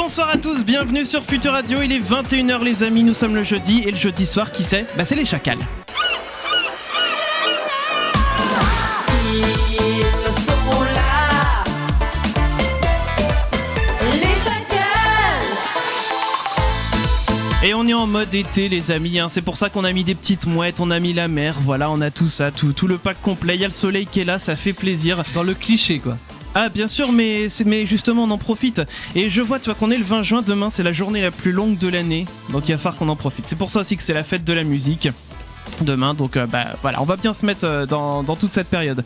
bonsoir à tous, bienvenue sur Futur Radio, il est 21h les amis, nous sommes le jeudi et le jeudi soir, qui c'est ? Bah c'est les chacals. Ils sont là, les chacals. Et on est en mode été les amis, c'est pour ça qu'on a mis des petites mouettes, on a mis la mer, voilà, on a tout ça, tout le pack complet, il y a le soleil qui est là, ça fait plaisir. Dans le cliché quoi. Ah bien sûr, mais justement on en profite. Et je vois, tu vois qu'on est le 20 juin, demain c'est la journée la plus longue de l'année, donc il va falloir qu'on en profite. C'est pour ça aussi que c'est la fête de la musique demain, donc voilà, on va bien se mettre dans toute cette période.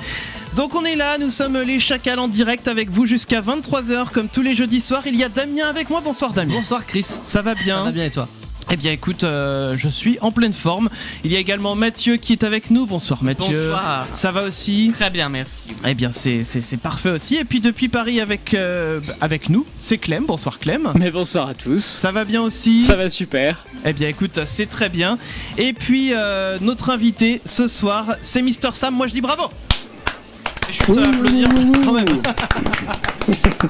Donc on est là, nous sommes les chacals en direct avec vous jusqu'à 23h comme tous les jeudis soirs. Il y a Damien avec moi, bonsoir Damien. Bonsoir Chris. Ça va bien ? Ça va bien et toi ? Eh bien écoute, je suis en pleine forme. Il y a également Mathieu qui est avec nous. Bonsoir Mathieu. Bonsoir. Ça va aussi ? Très bien, merci. Eh bien c'est parfait aussi. Et puis depuis Paris avec nous, c'est Clem. Bonsoir Clem. Mais bonsoir à tous. Ça va bien aussi ? Ça va super. Eh bien écoute, c'est très bien. Et puis notre invité ce soir, c'est Mister Sam. Moi je dis bravo. Et je suis seul à applaudir quand même.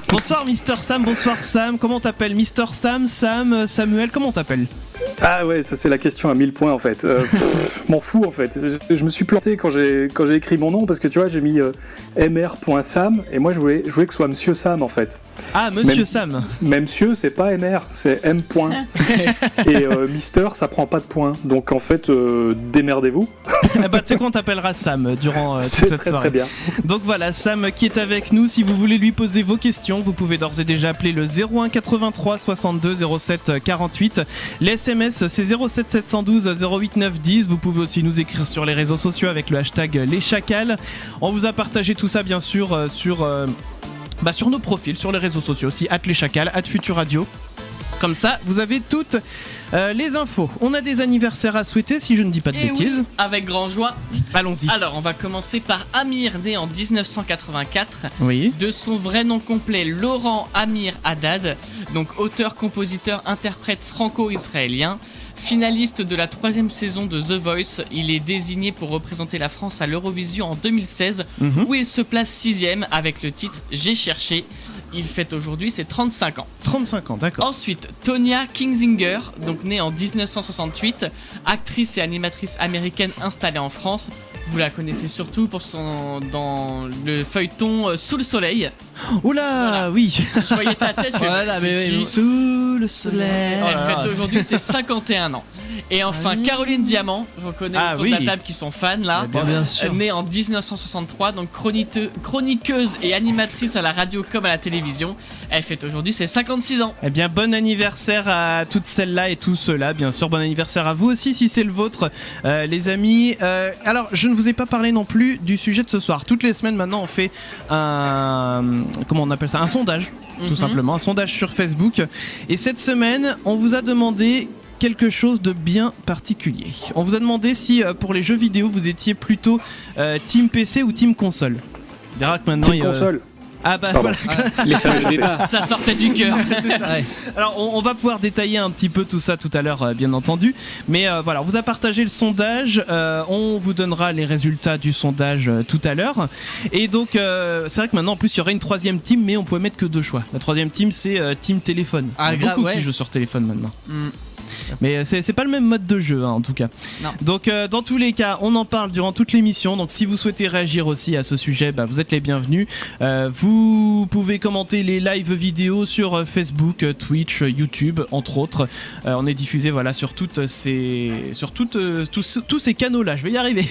Bonsoir Mister Sam, bonsoir Sam. Comment t'appelles ? Mister Sam, Samuel, comment t'appelles ? Ah ouais, ça c'est la question à 1000 points en fait. M'en fous en fait. Je me suis planté quand j'ai écrit mon nom parce que tu vois j'ai mis mr.sam et moi je voulais que ce soit Monsieur Sam en fait. Ah Monsieur Sam. Mais Monsieur c'est pas mr, c'est m. Et Mister ça prend pas de points. Donc en fait démerdez-vous. Bah tu sais qu'on t'appellera Sam durant toute c'est cette très, soirée. très bien. Donc voilà, Sam qui est avec nous. Si vous voulez lui poser vos questions, vous pouvez d'ores et déjà appeler le 01 83 62 07 48. Les SMS c'est 07 712 08 9 10. Vous pouvez aussi nous écrire sur les réseaux sociaux avec le hashtag les chacals. On vous a partagé tout ça bien sûr sur nos profils, sur les réseaux sociaux aussi, @leschacals, @Futur Radio. Comme ça, vous avez toutes les infos. On a des anniversaires à souhaiter, si je ne dis pas de bêtises. Oui, avec grand joie. Allons-y. Alors, on va commencer par Amir, né en 1984. Oui. De son vrai nom complet, Laurent Amir Haddad. Donc, auteur, compositeur, interprète franco-israélien. Finaliste de la 3e saison de The Voice, il est désigné pour représenter la France à l'Eurovision en 2016, où il se place 6e avec le titre J'ai cherché. Il fête aujourd'hui ses 35 ans. 35 ans, d'accord. Ensuite, Tonya Kinzinger, donc née en 1968, actrice et animatrice américaine installée en France. Vous la connaissez surtout dans le feuilleton Sous le soleil. Oula, Voilà. Oui. Je voyais ta tête, je fais Voilà, mais oui. Sous le soleil. Elle fête aujourd'hui ses 51 ans. Et enfin, Caroline Diamant, je reconnais autour de la table qui sont fans là. Bien sûr. Née en 1963, donc chroniqueuse et animatrice à la radio comme à la télévision. Elle fête aujourd'hui ses 56 ans. Eh bien, bon anniversaire à toutes celles-là et tous ceux-là, bien sûr. Bon anniversaire à vous aussi, si c'est le vôtre, les amis. Alors, je ne vous ai pas parlé non plus du sujet de ce soir. Toutes les semaines, maintenant, on fait comment on appelle ça ? Un sondage, tout simplement. Un sondage sur Facebook. Et cette semaine, on vous a demandé quelque chose de bien particulier. On vous a demandé si, pour les jeux vidéo, vous étiez plutôt team PC ou team console. On dira que maintenant, Team console. Ah bah Pardon. voilà. Les fameux débats. Ça sortait du cœur. C'est ça. Ouais. Alors on va pouvoir détailler un petit peu tout ça tout à l'heure bien entendu, mais voilà, on vous a partagé le sondage, on vous donnera les résultats du sondage tout à l'heure, et donc c'est vrai que maintenant en plus il y aurait une troisième team, mais on pouvait mettre que 2 choix. La troisième team c'est team téléphone. Ah, il y a beaucoup ouais. qui jouent sur téléphone maintenant. Mais c'est pas le même mode de jeu en tout cas. Non. Donc dans tous les cas, on en parle durant toute l'émission. Donc si vous souhaitez réagir aussi à ce sujet, vous êtes les bienvenus. Vous pouvez commenter les live vidéos sur Facebook, Twitch, YouTube, entre autres. On est diffusé sur tous ces canaux-là. Je vais y arriver.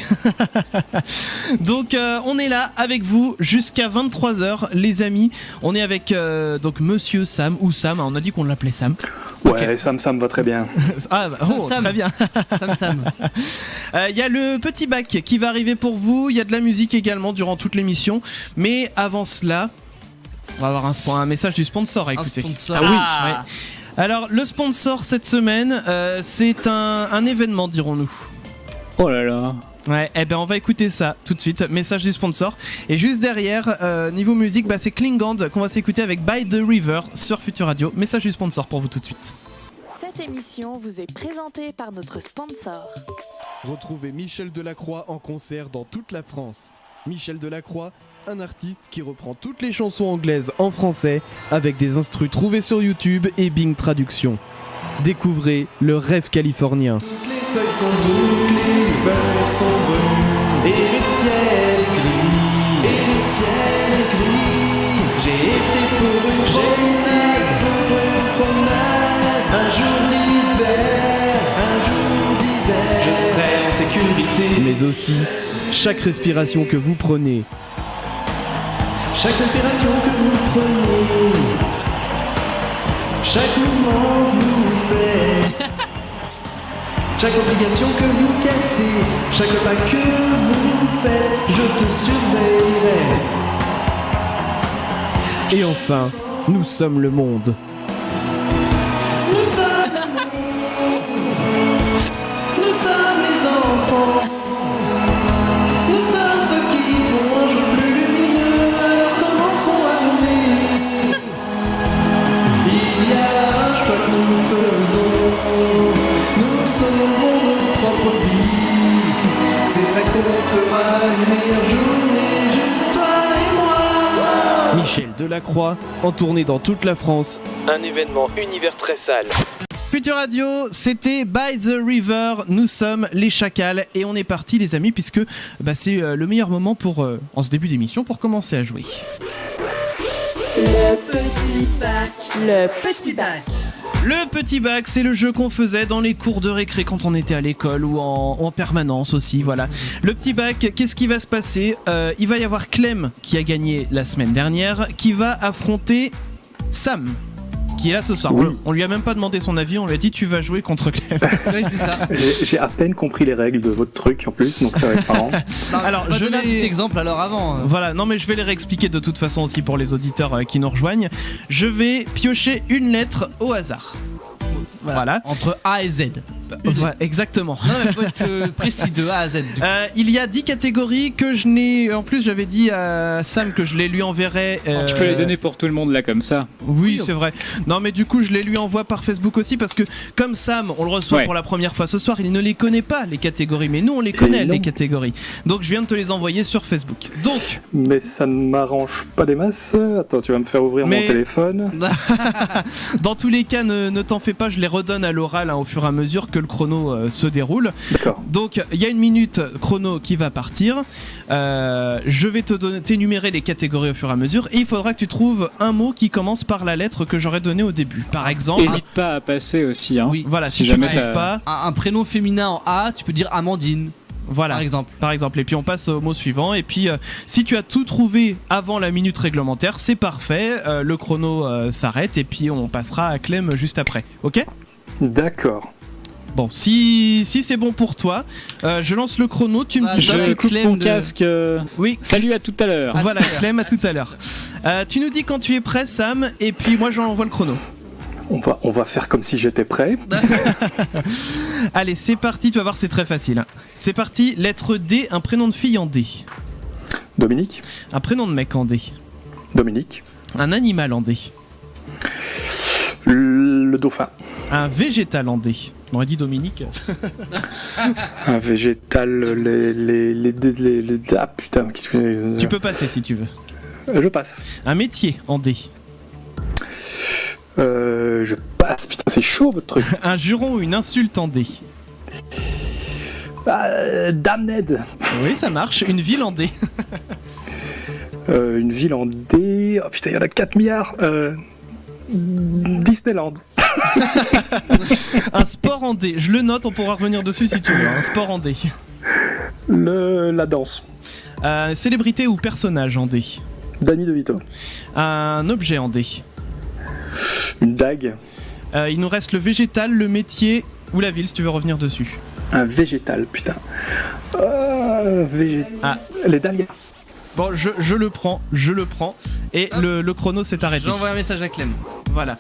Donc on est là avec vous jusqu'à 23h, les amis. On est avec donc Monsieur Sam ou Sam. On a dit qu'on l'appelait Sam. Ouais, Okay. Sam va très bien. Ah, Sam. très bien. Sam. Il y a le petit bac qui va arriver pour vous. Il y a de la musique également durant toute l'émission. Mais avant cela, on va avoir un message du sponsor à écouter. Un sponsor. Ah oui. Ah. Ouais. Alors, le sponsor cette semaine, c'est un événement, dirons-nous. Oh là là. Ouais, on va écouter ça tout de suite. Message du sponsor. Et juste derrière, niveau musique, c'est Klingand qu'on va s'écouter avec By the River sur Futur Radio. Message du sponsor pour vous tout de suite. Cette émission vous est présentée par notre sponsor. Retrouvez Michel Delacroix en concert dans toute la France. Michel Delacroix, un artiste qui reprend toutes les chansons anglaises en français avec des instrus trouvés sur YouTube et Bing Traduction. Découvrez le rêve californien. Toutes les feuilles sont brunes et le ciel est gris, J'ai été pour une promenade, un jour d'hiver, je serai en sécurité. Mais aussi, chaque respiration que vous prenez, chaque mouvement que vous faites, chaque obligation que vous cassez, chaque pas que vous faites, je te surveillerai. Et enfin, nous sommes le monde. Nous sommes les enfants. Nous sommes ceux qui font un jour plus lumineux, alors commençons à donner. Il y a un choix que nous faisons. Nous sauverons nos propres vies. C'est vrai qu'on fera une meilleure journée, juste toi et moi. Michel Delacroix, en tournée dans toute la France. Un événement univers très sale. Futur Radio, c'était By the River, nous sommes les Chacals et on est parti les amis puisque c'est le meilleur moment pour, en ce début d'émission, pour commencer à jouer. Le petit bac. Le petit bac, c'est le jeu qu'on faisait dans les cours de récré quand on était à l'école ou en permanence aussi, voilà. Le petit bac, qu'est-ce qui va se passer ? Il va y avoir Clem qui a gagné la semaine dernière, qui va affronter Sam, qui est là ce soir. Oui. On lui a même pas demandé son avis, on lui a dit tu vas jouer contre Clem. Oui, c'est ça. J'ai à peine compris les règles de votre truc en plus, donc ça va être marrant. Alors, je donne un petit exemple alors avant. Voilà, non mais je vais les réexpliquer de toute façon aussi pour les auditeurs qui nous rejoignent. Je vais piocher une lettre au hasard. Voilà. Entre A et Z. Voilà, exactement. Non mais faut être précis de A à Z. Il y a 10 catégories que je n'ai... En plus j'avais dit à Sam que je les lui enverrais. Tu peux les donner pour tout le monde là comme ça. Oui, c'est vrai. Non mais du coup je les lui envoie par Facebook aussi parce que comme Sam on le reçoit pour la première fois ce soir, il ne les connaît pas les catégories, mais nous on les connaît les catégories. Donc je viens de te les envoyer sur Facebook. Donc mais ça ne m'arrange pas des masses. Attends, tu vas me faire ouvrir mon téléphone. Dans tous les cas ne t'en fais pas, je les redonne à l'oral au fur et à mesure que le chrono se déroule. D'accord. Donc il y a une minute chrono qui va partir. Je vais t'énumérer les catégories au fur et à mesure et il faudra que tu trouves un mot qui commence par la lettre que j'aurais donnée au début. Par exemple. N'hésite pas à passer aussi. Hein. Oui. Voilà, si tu ne trouves pas. Un prénom féminin en A, tu peux dire Amandine. Voilà, par exemple. Et puis on passe au mot suivant. Et puis si tu as tout trouvé avant la minute réglementaire, c'est parfait. Le chrono s'arrête et puis on passera à Clem juste après. Ok ? D'accord. Bon, si c'est bon pour toi, je lance le chrono, tu me dis... Je coupe mon casque. Oui. Salut, à tout à l'heure. Voilà, Clem, à tout à l'heure. Tu nous dis quand tu es prêt, Sam, et puis moi j'envoie le chrono. On va faire comme si j'étais prêt. Allez, c'est parti, tu vas voir, c'est très facile. C'est parti, lettre D, un prénom de fille en D. Dominique. Un prénom de mec en D. Dominique. Un animal en D. Le dauphin. Un végétal en D. On aurait dit Dominique. Un végétal, les... Ah putain, qu'est-ce que... Tu peux passer si tu veux. Je passe. Un métier en D. Je passe, putain, c'est chaud votre truc. Un juron ou une insulte en D. Damned. Oui, ça marche. Une ville en D. Une ville en D. Oh putain, il y en a 4 milliards. Disneyland. Un sport en D. Je le note, on pourra revenir dessus si tu veux. Un sport en D. La danse. Célébrité ou personnage en D. Danny DeVito. Un objet en D. Une dague. Il nous reste le végétal, le métier ou la ville si tu veux revenir dessus. Un végétal, putain. Les dahlias. Bon, je le prends. Et le chrono s'est arrêté. J'envoie un message à Clem. Voilà.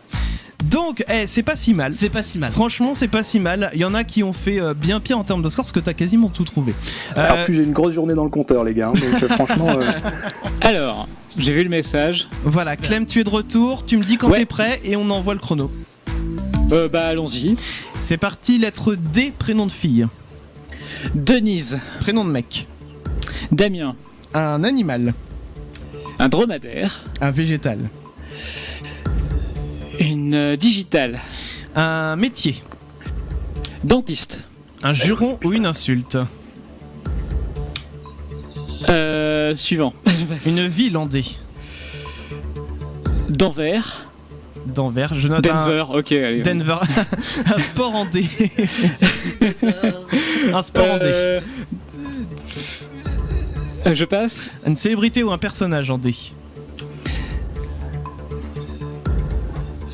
Donc, c'est pas si mal. C'est pas si mal. Franchement, c'est pas si mal. Il y en a qui ont fait bien pire en termes de score parce que t'as quasiment tout trouvé. Alors, plus j'ai une grosse journée dans le compteur, les gars. Donc, franchement. Alors, j'ai vu le message. Voilà, Clem, tu es de retour. Tu me dis quand t'es prêt et on envoie le chrono. Allons-y. C'est parti, lettre D, prénom de fille. Denise. Prénom de mec. Damien. Un animal. Un dromadaire. Un végétal. Une digitale. Un métier. Dentiste. Un juron ou une insulte. Suivant. Une ville en D. D'Anvers. D'Anvers, je note Denver, ok, allez. Denver. Un sport en D. Un sport en D. Je passe. Une célébrité ou un personnage en D.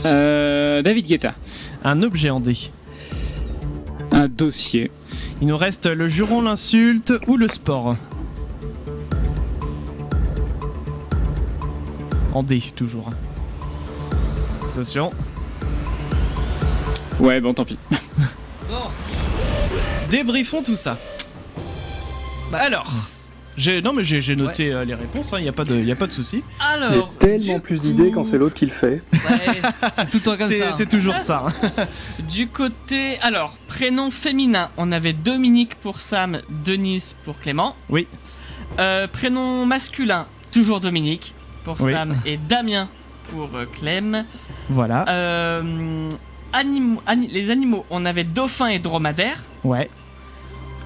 David Guetta. Un objet en D. Un dossier. Il nous reste le juron, l'insulte ou le sport. En D, toujours. Attention. Ouais, bon, tant pis. Débriefons tout ça. Alors, j'ai noté les réponses, il n'y a pas de souci. Alors, J'ai tellement du plus coup- d'idées quand c'est l'autre qui le fait. Ouais, c'est tout le temps comme ça. C'est toujours ça. Du côté, alors, prénom féminin, on avait Dominique pour Sam, Denise pour Clément. Oui. Prénom masculin, toujours Dominique pour Oui. Sam et Damien pour Clem. Voilà. Les animaux, on avait dauphin et dromadaire. Ouais.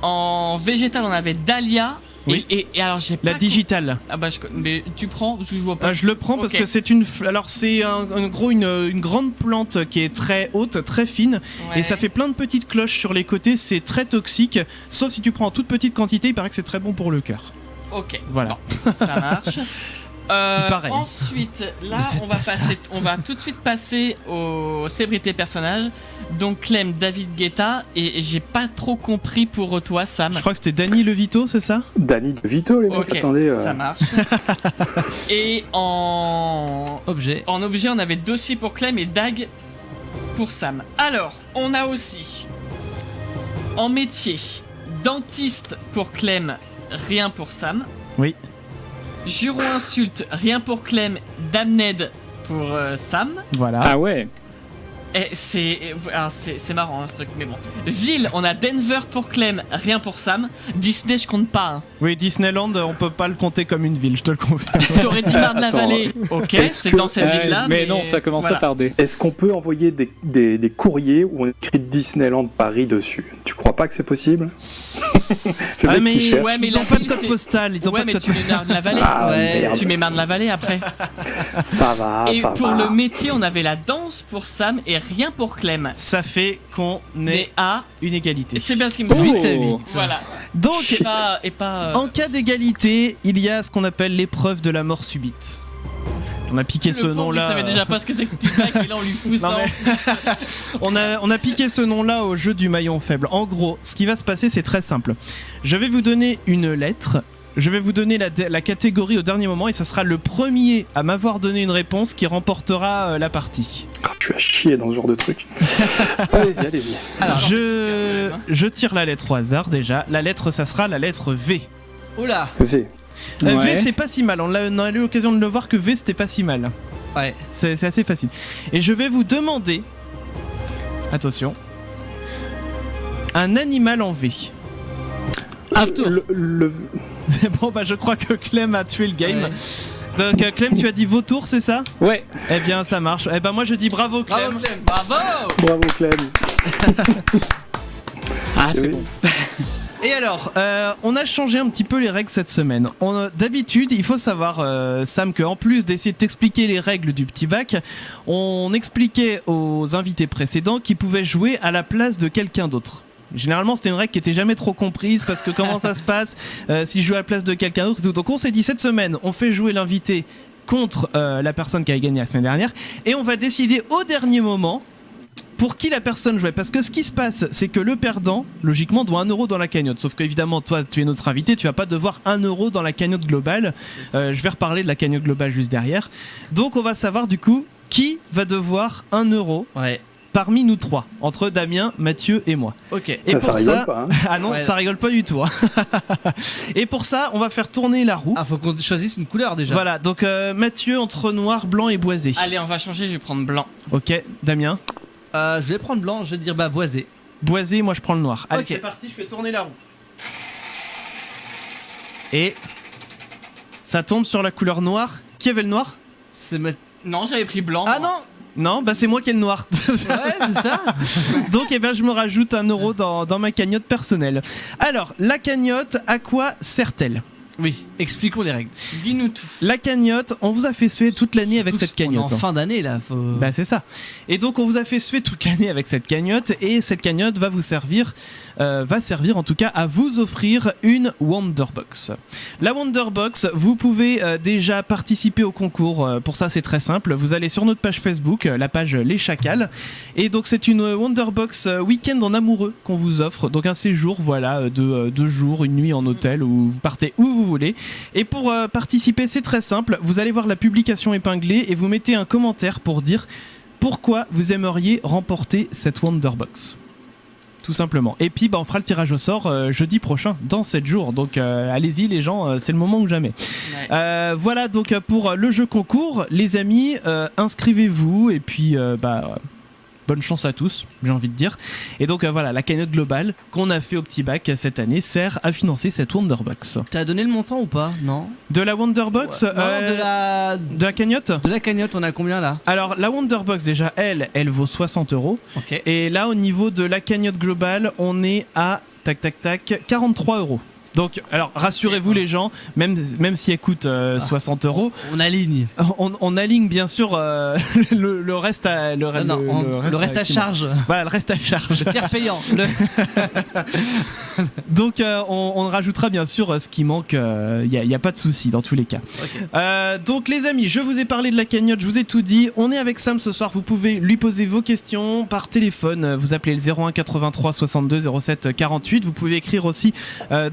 En végétal, on avait Dahlia. Oui. Et alors, j'ai pas. La digitale. Ah bah, mais tu prends, je vois pas. Je le prends parce Ok. que c'est alors c'est en gros une grande plante qui est très haute, très fine, Ouais. et ça fait plein de petites cloches sur les côtés. C'est très toxique, sauf si tu prends en toute petite quantité. Il paraît que c'est très bon pour le cœur. Ok. Voilà. Bon, ça marche. Pareil. Ensuite, là, on va tout de suite passer aux célébrités personnages. Donc Clem, David Guetta, et j'ai pas trop compris pour toi, Sam. Je crois que c'était Danny Levito, c'est ça? Danny DeVito, les mecs, Ok, attendez. ça marche. Et en Objet. objet, on avait dossier pour Clem et Dag pour Sam. Alors, on a aussi en métier dentiste pour Clem, rien pour Sam. Oui. Juron insulte, rien pour Clem, Damned pour Sam. Voilà. Ah ouais. Et c'est marrant hein, ce truc, mais bon. Ville, on a Denver pour Clem, rien pour Sam. Disney, je compte pas. Hein. Oui, Disneyland, on peut pas le compter comme une ville, je te le confirme. T'aurais dit Marne-la-Vallée, ok, Est-ce c'est que- dans cette ville-là. mais non, ça commence voilà. à tarder. Est-ce qu'on peut envoyer des courriers où on écrit Disneyland Paris dessus? Tu crois pas que c'est possible? Le mec qui cherche. ouais, mais ils ont la pas de ville, code c'est- postal. Ils ont Ouais, pas de mais code tu mets Marne-la-Vallée. Ah, ouais, merde. tu mets Marne-la-Vallée après. Ça va, Et ça pour va. le métier, on avait la danse pour Sam et rien pour Clem. Ça fait qu'on Mais est à. une égalité. C'est bien ce qui me Oh. semble. 8 à 8. Voilà. Donc, Shit. Et pas. en cas d'égalité, il y a ce qu'on appelle l'épreuve de la mort subite. On a piqué ce le pauvre, nom-là. Il savait déjà pas ce que c'est que Feedback et là on lui fout Non, ça. mais- on a piqué ce nom-là au jeu du maillon faible. En gros, ce qui va se passer, c'est très simple. Je vais vous donner une lettre. Je vais vous donner la catégorie au dernier moment et ce sera le premier à m'avoir donné une réponse qui remportera la partie. Quand tu as chié dans ce genre de truc. Allez-y, allez-y. Alors, Je tire la lettre au hasard déjà. La lettre, ça sera la lettre V. Oula. V. V, Ouais. c'est pas si mal. On a eu l'occasion de le voir que V, c'était pas si mal. Ouais. C'est assez facile. Et je vais vous demander. Attention. Un animal en V. Arthur. Bon, bah, je crois que Clem a tué le game. Ouais. Donc, Clem, tu as dit vautour, c'est ça? Ouais. Eh bien, ça marche. Eh ben, moi, je dis bravo, Clem. Bravo Clem. Bravo. Bravo Clem. Ah, c'est Oui. bon. Et alors, on a changé un petit peu les règles cette semaine. D'habitude, il faut savoir, Sam, qu'en plus d'essayer de t'expliquer les règles du petit bac, on expliquait aux invités précédents qu'ils pouvaient jouer à la place de quelqu'un d'autre. Généralement, c'était une règle qui était jamais trop comprise parce que comment ça se passe si je joue à la place de quelqu'un d'autre et tout. Donc, on s'est dit cette semaine, on fait jouer l'invité contre la personne qui a gagné la semaine dernière et on va décider au dernier moment pour qui la personne jouait. Parce que ce qui se passe, c'est que le perdant, logiquement, doit 1 euro dans la cagnotte. Sauf qu'évidemment, toi, tu es notre invité, tu vas pas devoir 1 euro dans la cagnotte globale. Je vais reparler de la cagnotte globale juste derrière. Donc, on va savoir du coup qui va devoir 1 euro Ouais. parmi nous trois, entre Damien, Mathieu et moi. Ok. Et Ça pour rigole pas, hein. Ah non, Ouais. ça rigole pas du tout. Hein. Et pour ça, on va faire tourner la roue. Ah, faut qu'on choisisse une couleur déjà. Voilà, donc Mathieu entre noir, blanc et boisé. Allez, on va changer, je vais prendre blanc. Ok, Damien. Je vais prendre blanc, je vais dire bah boisé. Boisé, moi je prends le noir. Allez, Ok. c'est parti, je fais tourner la roue. Et ça tombe sur la couleur noire. Qui avait le noir? Non, j'avais pris blanc. Ah moi. non. Non, bah c'est moi qui ai le noir. Ouais, c'est ça. Donc eh ben, je me rajoute 1 euro dans ma cagnotte personnelle. Alors, la cagnotte, à quoi sert-elle? Oui, expliquons les règles. Dis-nous tout. La cagnotte, on vous a fait suer toute l'année avec cette On est cagnotte. en fin d'année là. Bah c'est ça. Et donc on vous a fait suer toute l'année avec cette cagnotte et cette cagnotte va vous servir, va servir en tout cas à vous offrir une Wonderbox. La Wonderbox, vous pouvez déjà participer au concours. Pour ça c'est très simple. Vous allez sur notre page Facebook, la page Les Chacals, et donc c'est une Wonderbox week-end en amoureux qu'on vous offre. Donc un séjour, voilà, de 2 jours, une nuit en hôtel où vous partez où vous voulez. Et pour participer, c'est très simple. Vous allez voir la publication épinglée et vous mettez un commentaire pour dire pourquoi vous aimeriez remporter cette Wonderbox. Tout simplement. Et puis on fera le tirage au sort jeudi prochain, dans 7 jours. Donc allez-y les gens, c'est le moment ou jamais. Ouais. Voilà donc pour le jeu concours. Les amis, inscrivez-vous et puis bonne chance à tous, j'ai envie de dire. Et donc voilà, la cagnotte globale qu'on a fait au petit bac cette année sert à financer cette Wonderbox. T'as donné le montant ou pas? Non. De la Wonderbox, Non, de la cagnotte. De la cagnotte, on a combien là? Alors la Wonderbox déjà, elle vaut 60 €. Ok. Et là au niveau de la cagnotte globale, on est à 43 €. Donc, alors rassurez-vous les gens, même si elle coûte 60 €, On aligne. on aligne bien sûr le reste à Le reste à charge. Voilà, le reste à charge. Le tiers payant. Donc on rajoutera bien sûr ce qui manque, il n'y a pas de souci dans tous les cas. Okay. Donc les amis, je vous ai parlé de la cagnotte, je vous ai tout dit. On est avec Sam ce soir, vous pouvez lui poser vos questions par téléphone. Vous appelez le 01 83 62 07 48. Vous pouvez écrire aussi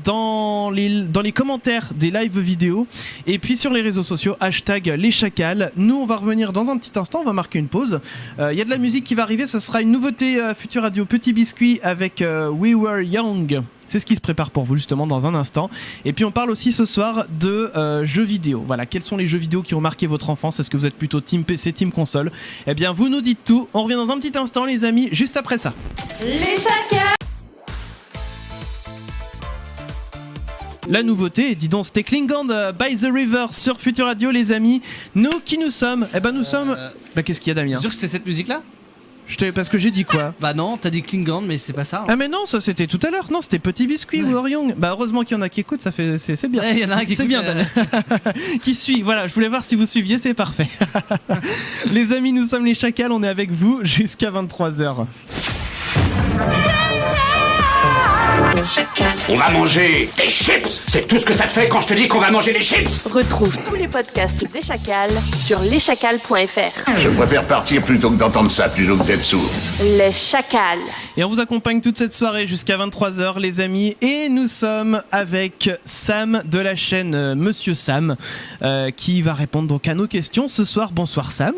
dans les commentaires des lives vidéo. Et puis sur les réseaux sociaux, hashtag les chacals. Nous on va revenir dans un petit instant, on va marquer une pause. Il y a de la musique qui va arriver, ça sera une nouveauté Futur Radio Petit Biscuit avec We Were Young. C'est ce qui se prépare pour vous justement dans un instant. Et puis on parle aussi ce soir de jeux vidéo. Voilà, quels sont les jeux vidéo qui ont marqué votre enfance? Est-ce que vous êtes plutôt team PC, team console? Eh bien vous nous dites tout. On revient dans un petit instant les amis, juste après ça. Les chacals. La nouveauté, dis donc, c'était Klingon by the River sur Futur Radio les amis. Nous qui nous sommes? Eh ben nous sommes... Bah qu'est-ce qu'il y a Damien? T'es sûr que c'est cette musique là? Parce que j'ai dit quoi? Bah non, t'as dit Klingon mais c'est pas ça. Hein. Ah mais non, ça c'était tout à l'heure. Non, c'était Petit Biscuit ou Orion. Bah heureusement qu'il y en a qui écoutent, ça fait c'est bien. Ouais, y en a un qui c'est écoute, bien Damien. Qui suit. Voilà, je voulais voir si vous suiviez, c'est parfait. Les amis, nous sommes les chacals, on est avec vous jusqu'à 23h. On va manger des chips. C'est tout ce que ça te fait quand je te dis qu'on va manger des chips. Retrouve tous les podcasts des chacals sur leschacals.fr. Je préfère partir plutôt que d'entendre ça, plutôt que d'être sourd. Les chacals. Et on vous accompagne toute cette soirée jusqu'à 23h les amis. Et nous sommes avec Sam de la chaîne Monsieur Sam qui va répondre donc à nos questions ce soir. Bonsoir Sam.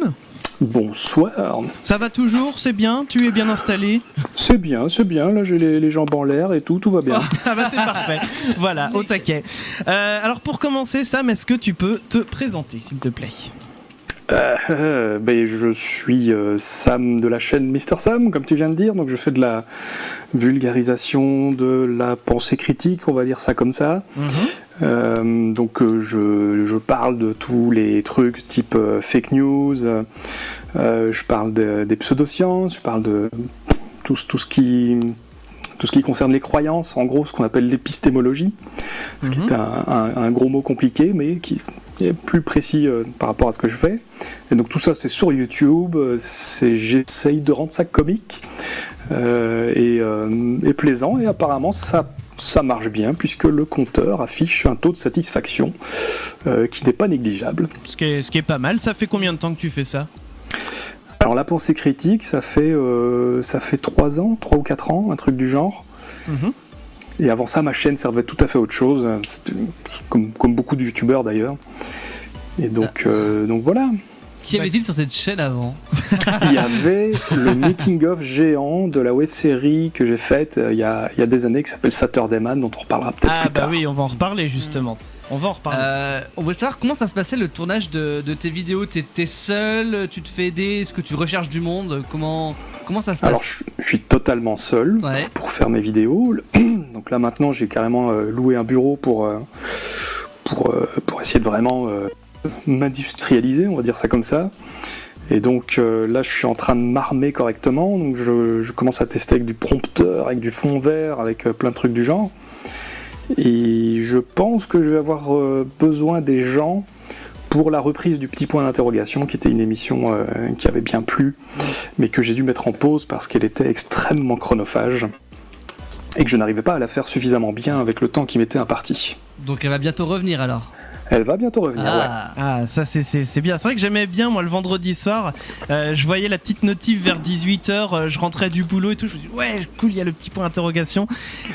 Bonsoir. Ça va toujours? C'est bien? Tu es bien installé? C'est bien. Là j'ai les jambes en l'air et tout va bien. Ah bah c'est parfait. Voilà, au taquet. Alors pour commencer Sam, est-ce que tu peux te présenter s'il te plaît? Je suis Sam de la chaîne Mister Sam, comme tu viens de dire, donc je fais de la vulgarisation, de la pensée critique, on va dire ça comme ça. Je parle de tous les trucs type fake news, je parle des pseudosciences, je parle de tout ce qui concerne les croyances, en gros ce qu'on appelle l'épistémologie, ce qui est un gros mot compliqué mais qui est plus précis par rapport à ce que je fais. Et donc tout ça c'est sur YouTube, j'essaye de rendre ça comique et plaisant, et apparemment ça marche bien puisque le compteur affiche un taux de satisfaction qui n'est pas négligeable. Ce qui est pas mal. Ça fait combien de temps que tu fais ça? Alors la pensée critique, ça fait 3 ans, 3 ou 4 ans, un truc du genre. Et avant ça, ma chaîne servait tout à fait à autre chose, comme beaucoup de youtubeurs d'ailleurs. Et donc voilà. Qui avait-il sur cette chaîne avant? Il y avait le making-of géant de la web-série que j'ai faite il y a des années qui s'appelle Saturday Man, dont on reparlera peut-être plus tard. Ah bah oui, on va en reparler justement. On va en reparler. On voulait savoir comment ça se passait le tournage de tes vidéos. T'es seul, tu te fais aider, est-ce que tu recherches du monde? Comment ça se passe? Alors je suis totalement seul pour faire mes vidéos. Donc là maintenant j'ai carrément loué un bureau pour essayer de vraiment m'industrialiser, on va dire ça comme ça. Et donc là, je suis en train de m'armer correctement. Donc je commence à tester avec du prompteur, avec du fond vert, avec plein de trucs du genre. Et je pense que je vais avoir besoin des gens pour la reprise du Petit Point d'interrogation, qui était une émission qui avait bien plu, mais que j'ai dû mettre en pause parce qu'elle était extrêmement chronophage et que je n'arrivais pas à la faire suffisamment bien avec le temps qui m'était imparti. Donc elle va bientôt revenir alors. Elle va bientôt revenir, ouais. Ah, ça c'est bien. C'est vrai que j'aimais bien, moi, le vendredi soir. Je voyais la petite notif vers 18h, je rentrais du boulot et tout. Je me dis, ouais, cool, il y a le petit point d'interrogation.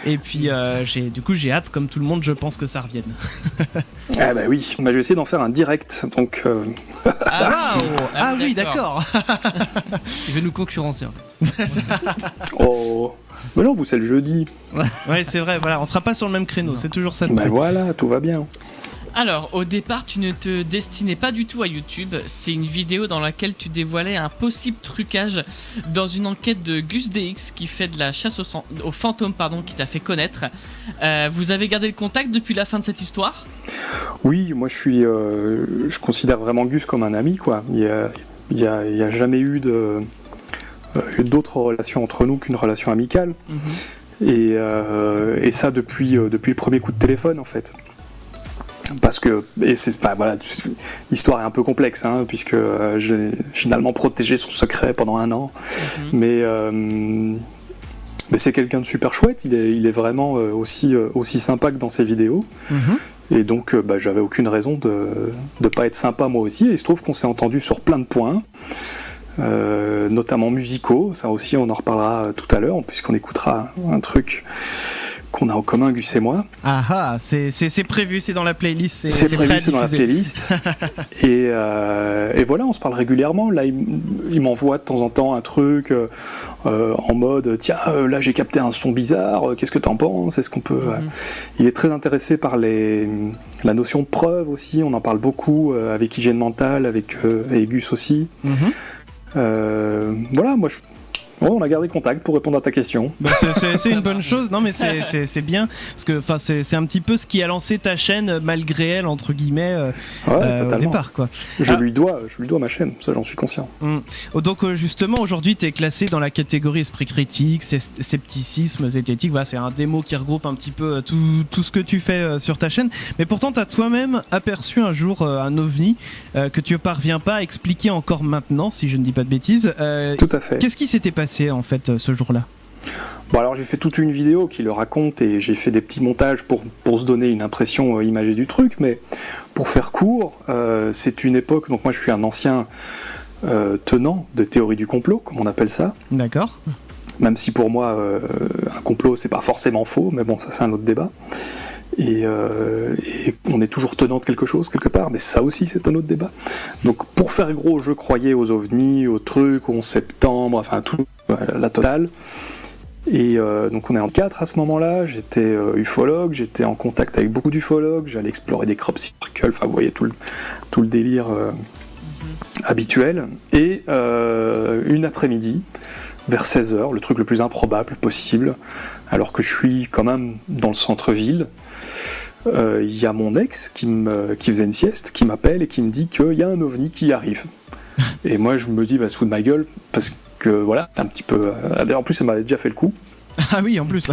Et puis, j'ai hâte, comme tout le monde, je pense que ça revienne. Ah, bah oui, je vais essayer d'en faire un direct. Donc. Ah oui, d'accord. Il veut nous concurrencer en fait. Oh. Mais non, vous, c'est le jeudi. Ouais, c'est vrai, voilà, on sera pas sur le même créneau, c'est toujours ça. Bah voilà, tout va bien. Alors, au départ, tu ne te destinais pas du tout à YouTube. C'est une vidéo dans laquelle tu dévoilais un possible trucage dans une enquête de Gus DX qui fait de la chasse aux fantômes, qui t'a fait connaître. Vous avez gardé le contact depuis la fin de cette histoire ? Oui, moi je considère vraiment Gus comme un ami, quoi. Il y a jamais eu d'autres relations entre nous qu'une relation amicale. Et ça depuis le premier coup de téléphone, en fait. Parce que, l'histoire est un peu complexe, hein, puisque j'ai finalement protégé son secret pendant 1 an. Mais c'est quelqu'un de super chouette, il est vraiment aussi sympa que dans ses vidéos. Et donc j'avais aucune raison de pas être sympa moi aussi, et il se trouve qu'on s'est entendu sur plein de points. Notamment musicaux, ça aussi on en reparlera tout à l'heure, puisqu'on écoutera un truc qu'on a en commun, Gus et moi. Ah, c'est prévu, c'est dans la playlist. C'est prévu, c'est dans la playlist. Et voilà, on se parle régulièrement. Là, il m'envoie de temps en temps un truc en mode tiens, là j'ai capté un son bizarre, qu'est-ce que t'en penses ? Est-ce qu'on peut. Il est très intéressé par la notion de preuve aussi, on en parle beaucoup avec Hygiène Mentale, avec Gus aussi. Voilà, moi on a gardé contact pour répondre à ta question. Bah, c'est une bonne chose, non mais c'est bien, parce que c'est un petit peu ce qui a lancé ta chaîne malgré elle, entre guillemets, au départ, quoi. Je lui dois ma chaîne, ça j'en suis conscient. Donc justement aujourd'hui tu es classé dans la catégorie esprit critique, scepticisme, zététique, voilà, c'est un démo qui regroupe un petit peu tout ce que tu fais sur ta chaîne, mais pourtant tu as toi-même aperçu un jour un ovni que tu ne parviens pas à expliquer encore maintenant, si je ne dis pas de bêtises. Tout à fait. Qu'est-ce qui s'était passé en fait ce jour-là ? Bon, alors j'ai fait toute une vidéo qui le raconte et j'ai fait des petits montages pour se donner une impression imagée du truc, mais pour faire court, c'est une époque, donc moi je suis un ancien tenant de théorie du complot, comme on appelle ça. D'accord. Même si pour moi un complot c'est pas forcément faux, mais bon, ça c'est un autre débat. Et on est toujours tenant de quelque chose quelque part, mais ça aussi c'est un autre débat. Donc pour faire gros, je croyais aux ovnis, aux trucs, au 11 septembre, enfin tout, la totale. Et donc on est en 4 à ce moment-là, j'étais ufologue, j'étais en contact avec beaucoup d'ufologues, j'allais explorer des crop circles, enfin vous voyez tout le délire habituel. Et une après-midi, vers 16h, le truc le plus improbable possible, alors que je suis quand même dans le centre-ville, il y a mon ex qui faisait une sieste, qui m'appelle et qui me dit qu'il y a un ovni qui arrive. Et moi je me dis, se fout de ma gueule, parce que voilà, un petit peu. En plus, elle m'avait déjà fait le coup. Ah oui, en plus.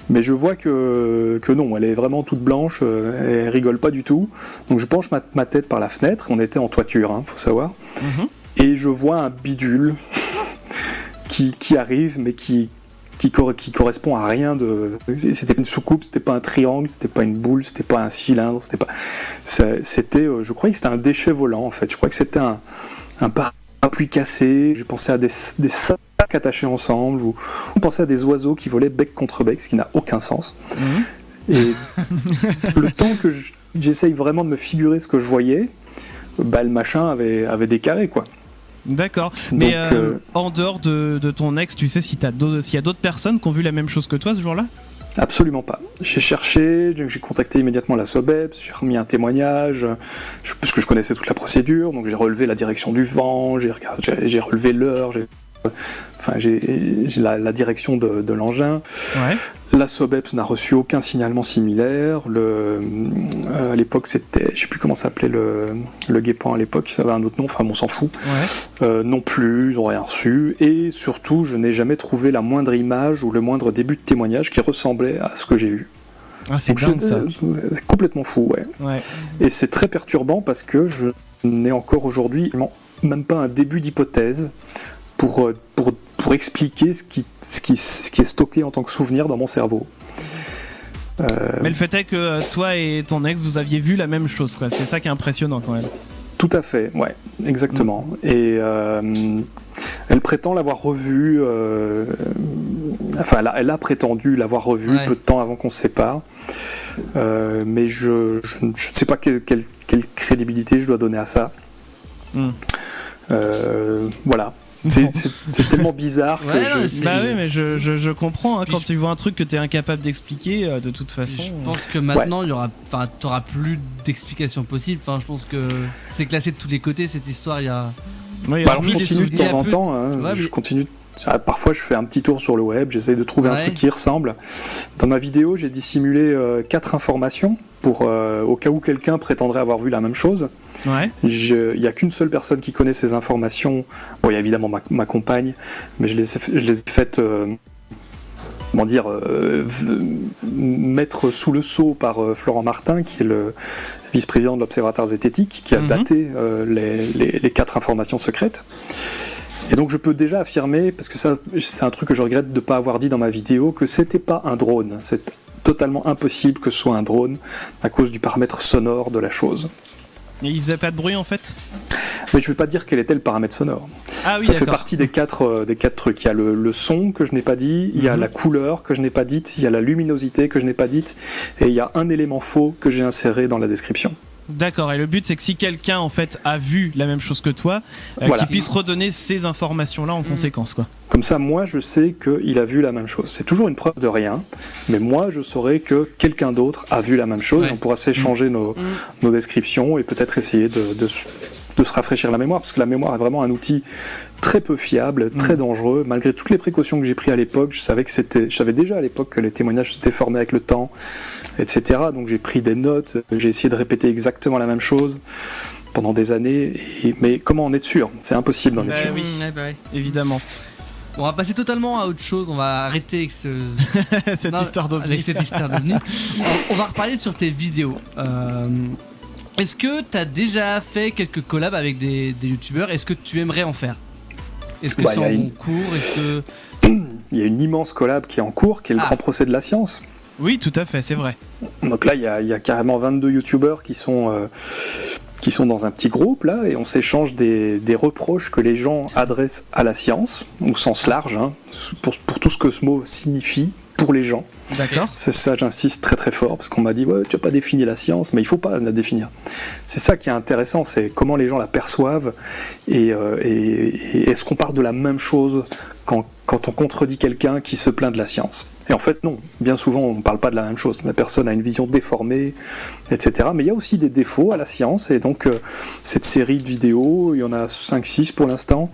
Mais je vois que non, elle est vraiment toute blanche, elle rigole pas du tout. Donc je penche ma tête par la fenêtre, on était en toiture, hein, faut savoir. Et je vois un bidule qui arrive, mais qui correspond à rien de. C'était une soucoupe, c'était pas un triangle, c'était pas une boule, c'était pas un cylindre, c'était. Je croyais que c'était un déchet volant en fait. Je crois que c'était un parapluie cassé. J'ai pensé à des sacs attachés ensemble, ou on pensait à des oiseaux qui volaient bec contre bec, ce qui n'a aucun sens. Et le temps que j'essaye vraiment de me figurer ce que je voyais, le machin avait des carrés, quoi. D'accord. Mais en dehors de ton ex, tu sais s'il y a d'autres personnes qui ont vu la même chose que toi ce jour-là ? Absolument pas. J'ai cherché, j'ai contacté immédiatement la SOBEPS, j'ai remis un témoignage, parce que je connaissais toute la procédure, donc j'ai relevé la direction du vent, j'ai relevé l'heure, Enfin, j'ai la direction de l'engin. Ouais. La SOBEPS n'a reçu aucun signalement similaire. À l'époque, c'était, je sais plus comment s'appelait le guépant à l'époque, ça avait un autre nom, enfin on s'en fout. Ouais. Non plus, ils n'ont rien reçu. Et surtout, je n'ai jamais trouvé la moindre image ou le moindre début de témoignage qui ressemblait à ce que j'ai vu. Ah, c'est Donc, dingue ça. c'est complètement fou, ouais. Ouais. Et c'est très perturbant parce que je n'ai encore aujourd'hui même pas un début d'hypothèse pour expliquer ce qui est stocké en tant que souvenir dans mon cerveau. Mais le fait est que toi et ton ex, vous aviez vu la même chose, quoi. C'est ça qui est impressionnant quand même. Tout à fait, ouais, exactement. Et elle prétend l'avoir revu, enfin elle a prétendu l'avoir revu peu de temps avant qu'on se sépare, mais je ne sais pas quelle crédibilité je dois donner à ça. Voilà. C'est tellement bizarre que Bah oui, mais je comprends, hein, quand tu vois un truc que tu es incapable d'expliquer, de toute façon. Je pense que maintenant, t'auras plus d'explications possibles. Enfin, je pense que c'est classé de tous les côtés cette histoire. Il y a. Oui, alors je continue de temps en temps. Hein, ouais, je continue. Parfois, je fais un petit tour sur le web, j'essaie de trouver un truc qui ressemble. Dans ma vidéo, j'ai dissimulé 4 informations pour au cas où quelqu'un prétendrait avoir vu la même chose. Ouais. Il n'y a qu'une seule personne qui connaît ces informations. Bon, il y a évidemment ma compagne, mais je les ai faites mettre sous le sceau par Florent Martin, qui est le vice-président de l'Observatoire zététique, qui a daté les 4 informations secrètes. Et donc je peux déjà affirmer, parce que ça c'est un truc que je regrette de ne pas avoir dit dans ma vidéo, que c'était pas un drone. C'est totalement impossible que ce soit un drone à cause du paramètre sonore de la chose. Et il faisait pas de bruit en fait ? Mais je ne vais pas dire quel était le paramètre sonore. Ah oui, ça fait partie des 4 trucs. Il y a le son que je n'ai pas dit, il y a la couleur que je n'ai pas dite, il y a la luminosité que je n'ai pas dite, et il y a un élément faux que j'ai inséré dans la description. D'accord, et le but c'est que si quelqu'un en fait a vu la même chose que toi, qu'il puisse redonner ces informations-là en conséquence, quoi. Comme ça, moi je sais qu'il a vu la même chose. C'est toujours une preuve de rien, mais moi je saurais que quelqu'un d'autre a vu la même chose, et on pourra s'échanger nos descriptions et peut-être essayer de se rafraîchir la mémoire, parce que la mémoire est vraiment un outil très peu fiable, très dangereux. Malgré toutes les précautions que j'ai prises à l'époque, je savais déjà à l'époque que les témoignages se déformaient avec le temps, etc. Donc j'ai pris des notes, j'ai essayé de répéter exactement la même chose pendant des années, mais comment en être sûr ? C'est impossible d'en être sûr. Oui, évidemment. On va passer totalement à autre chose, on va arrêter avec cette histoire d'OVNI. On va reparler sur tes vidéos. Est-ce que tu as déjà fait quelques collabs avec des youtubeurs ? Est-ce que tu aimerais en faire ? Est-ce que c'est en cours ? Il y a une immense collab qui est en cours, qui est le Grand Procès de la Science. Oui, tout à fait, c'est vrai. Donc là, il y a carrément 22 youtubeurs qui sont dans un petit groupe, là, et on s'échange des reproches que les gens adressent à la science, au sens large, hein, pour tout ce que ce mot signifie pour les gens. D'accord. C'est ça, j'insiste très très fort, parce qu'on m'a dit ouais, tu n'as pas défini la science, mais il ne faut pas la définir. C'est ça qui est intéressant, c'est comment les gens la perçoivent, et est-ce qu'on parle de la même chose quand on contredit quelqu'un qui se plaint de la science ? Et en fait non, bien souvent on ne parle pas de la même chose, la personne a une vision déformée, etc. Mais il y a aussi des défauts à la science, et donc cette série de vidéos, il y en a 5-6 pour l'instant,